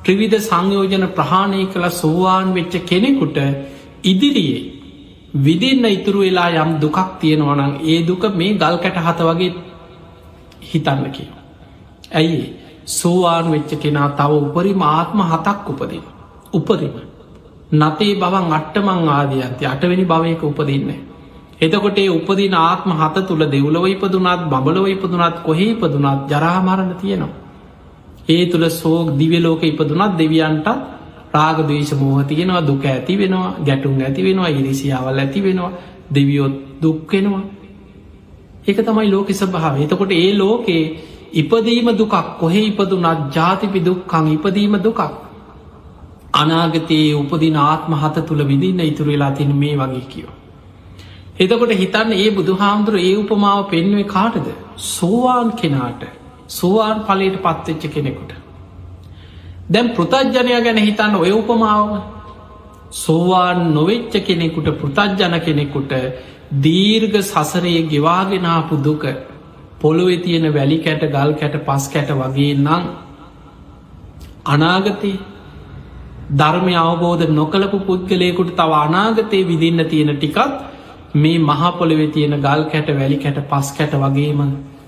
ත්‍රිවිධ සංයෝජන ප්‍රහාණය කළ සෝවාන් වෙච්ච කෙනෙකුට ඉදිරියේ විදින්න ඉතුරු වෙලා යම් දුකක් තියෙනවා නම් ඒ දුක මේ ගල් කැට 7 වගේ හිතන්න කියනවා. ඇයි සෝවාන් වෙච්ච කෙනා තව උපරිම ආත්ම 7ක් උපදින. උපරිම නතේ බවන් අට්ටමං ආදියන්ති 8 වෙනි භවයක උපදින්නේ. එතකොට ඒ උපදින ආත්ම 7 තුල දෙව්ලොව ඉපදුනත් බඹලොව ඉපදුනත් කොහේ ඉපදුනත් ජරා මරණ තියෙනවා. ඒ තුල සෝක් දිව්‍ය ලෝකෙ ඉපදුනත් දෙවියන්ට රාග ද්වේෂ මෝහ තියෙනවා, දුක ඇති වෙනවා, ගැටුම් ඇති වෙනවා, ඊර්ෂ්‍යාවල් ඇති වෙනවා, දෙවියෝ දුක් වෙනවා. ඒක තමයි ලෝකෙ ස්වභාවය. එතකොට ඒ ලෝකේ ඉපදීම දුකක්, කොහේ ඉපදුනත් ජාතිපි දුක්ඛං ඉපදීම දුකක්. අනාගතයේ උපදින ආත්ම 7 තුල විඳින්න ඉතුරු වෙලා තියෙන මේ වගේ කියනවා. එතකොට හිතන්න ඒ බුදුහාමුදුරුවෝ ඒ උපමාව පෙන්වුවේ කාටද? සෝවාන් කෙනාට, සෝවාන් ඵලයට පත්වෙච්ච කෙනෙකුට. දැන් පෘථග්ජනයා ගැන හිතන්න ඔය උපමාව. සෝවාන් නොවෙච්ච කෙනෙකුට, පෘථග්ජන කෙනෙකුට දීර්ඝ සසරේ ගෙවාගෙන ආපු දුක පොළොවේ තියෙන වැලි කැට ගල් කැට පස් කැට වගේ නම් අනාගතේ ධර්මය අවබෝධ නොකළපු පුද්ගලයෙකුට තව අනාගතයේ විඳින්න තියෙන ටිකත් මේ මහ පොළොවේ තියෙන ගල් කැට වැලි කැට පස් කැට වගේම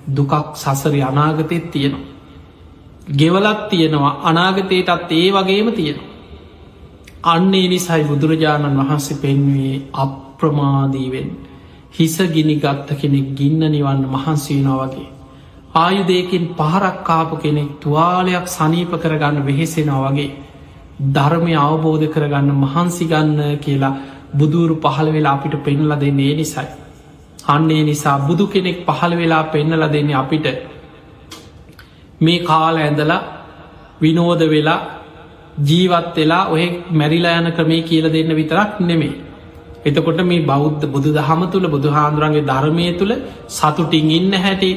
දුකක් සසරේ අනාගතෙත් තියෙනවා. ගෙවලත් තියෙනවා, අනාගතයටත් ඒ වගේම තියෙනවා. අන්න ඒ නිසයි බුදුරජාණන් වහන්සේ පෙන්වුවේ අප්‍රමාදී වෙන්න. හිස ගිනි ගත්ත කෙනෙක් ගින්න නිවන්න මහන්සි වෙනවා වගේ. ආයුධයකින් පහරක් කාපු කෙනෙක් තුවාලයක් සනීප කරගන්න වෙහෙසෙනවා වගේ ධර්මය අවබෝධ කරගන්න මහන්සි ගන්න කියලා බුදුරු පහළ වෙලා අපිට පෙන්ලා දෙන්නේ ඒ නිසයි. අන්න ඒ නිසා බුදු කෙනෙක් පහළ වෙලා පෙන්නලා දෙන්නේ අපිට මේ කාල ඇඳලා විනෝද වෙලා ජීවත් වෙලා ඔය මැරිලා යන ක්‍රමේ කියලා දෙන්න විතරක් නෙමෙයි. එතකොට මේ බෞද්ධ බුදු දහම තුළ බුදුහාමුදුරන්ගේ ධර්මය තුළ සතුටින් ඉන්න හැටි,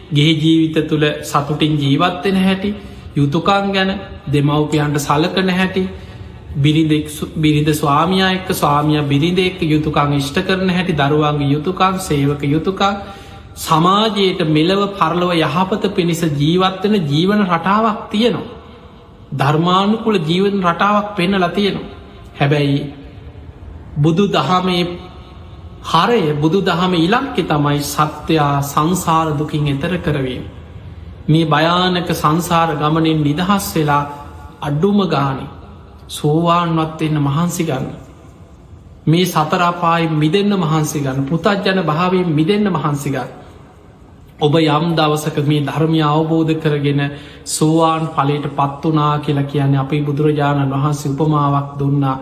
ගෙහි ජීවිත තුළ සතුටින් ජීවත්වෙන හැටි, යුතුකන් ගැන දෙමව්පියන්ට සලකන හැටි, බිරිඳ ස්වාමියා එක්ක, ස්වාමියා බිරිඳ එක්ක යුතුකං ඉෂ්ට කරන හැටි, දරුවන්ගේ යුතුකං, සේවක යුතුකං, සමාජයට මෙලව පරලොව යහපත පිණිස ජීවත්වෙන ජීවන රටාවක් තියෙනවා. ධර්මානුකුල ජීවන රටාවක් පෙන්නලා තියෙනවා. හැබැයි බුදු දහමේ හරය, බුදු දහම ඉලක්කෙ තමයි සත්‍යයා සංසාර දුකින් එතර කරවීම. මේ භයානක සංසාර ගමනින් නිදහස් වෙලා අඩුම ගානේ සෝවාන්වත් වෙන්න මහන්සි ගන්න. මේ සතර අපායෙන් මිදෙන්න මහන්සි ගන්න. පෘථග්ජන භාවයෙන් මිදෙන්න මහන්සි ගන්න. ඔබ යම් දවසක මේ ධර්මය අවබෝධ කරගෙන සෝවාන් ඵලයට පත් වුණා කියලා කියන්නේ අපේ බුදුරජාණන් වහන්සේ උපමාවක් දුන්නා.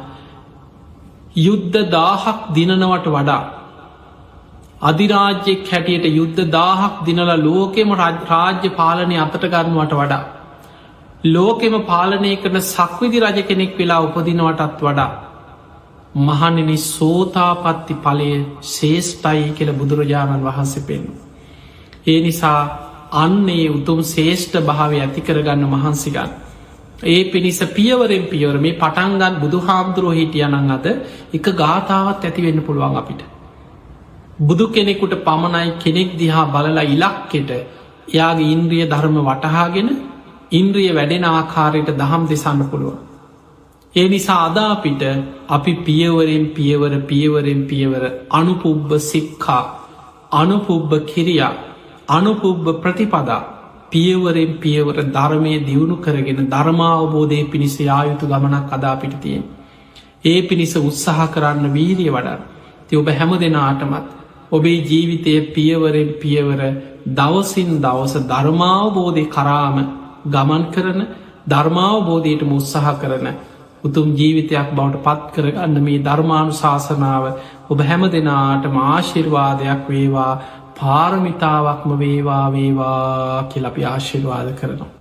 යුද්ධ 1000ක් දිනනවට වඩා අධිරාජ්‍යයක් හැටියට යුද්ධ 1000ක් දිනලා ලෝකෙම රාජ්‍ය පාලනය අතට ගන්නවට වඩා, ලෝකෙම පාලනය කරන සක්විති රජ කෙනෙක් වෙලා උපදිනවටත් වඩා මහණෙනි සෝතාපට්ටි ඵලය ශ්‍රේෂ්ඨයි කියලා බුදුරජාණන් වහන්සේ පෙන්වනවා. ඒ නිසා අන්නේ උතුම් ශ්‍රේෂ්ඨ භාවය ඇති කරගන්න මහන්සි ගන්න. ඒ පිණිස පියවරෙන් පියවර මේ පටන් ගන්න බුදුහාමුදුරුවෝ හිටියනම් අද එක ගාථාවක් ඇති වෙන්න පුළුවන් අපිට. බුදු කෙනෙකුට පමණයි කෙනෙක් දිහා බලලා ඉලක්කෙට එයාගේ ඉන්ද්‍රිය ධර්ම වටහාගෙන ඉන්ද්‍රිය වැඩෙන ආකාරයට දහම් දෙසන්න පුළුවන්. ඒ නිසා අද අපිට අපි පියවරෙන් පියවර අනුපුබ්බ සික්කා අනුපුබ්බ කිරියා අනුපුබ්බ ප්‍රතිපදා පියවරෙන් පියවර ධර්මය දියුණු කරගෙන ධර්මාවබෝධය පිණිස යායුතු ගමනක් අදාපිට තියෙන්. ඒ පිණිස උත්සාහ කරන්න වීරිය වඩා ති ඔබ හැම දෙනාටමත් ඔබේ ජීවිතය පියවරෙන් පියවර දවසින් දවස ධර්මාවබෝධය කරාම ගමන් කරන ධර්මාවබෝධයට උත්සාහ කරන උතුම් ජීවිතයක් බවට පත් කරගන්න මේ ධර්මානු ශාසනාව ඔබ හැම දෙනාටම ආශිර්වාදයක් වේවා පාරමිතාවක්ම වේවා කියලපි ආශිර්වාද කරනවා.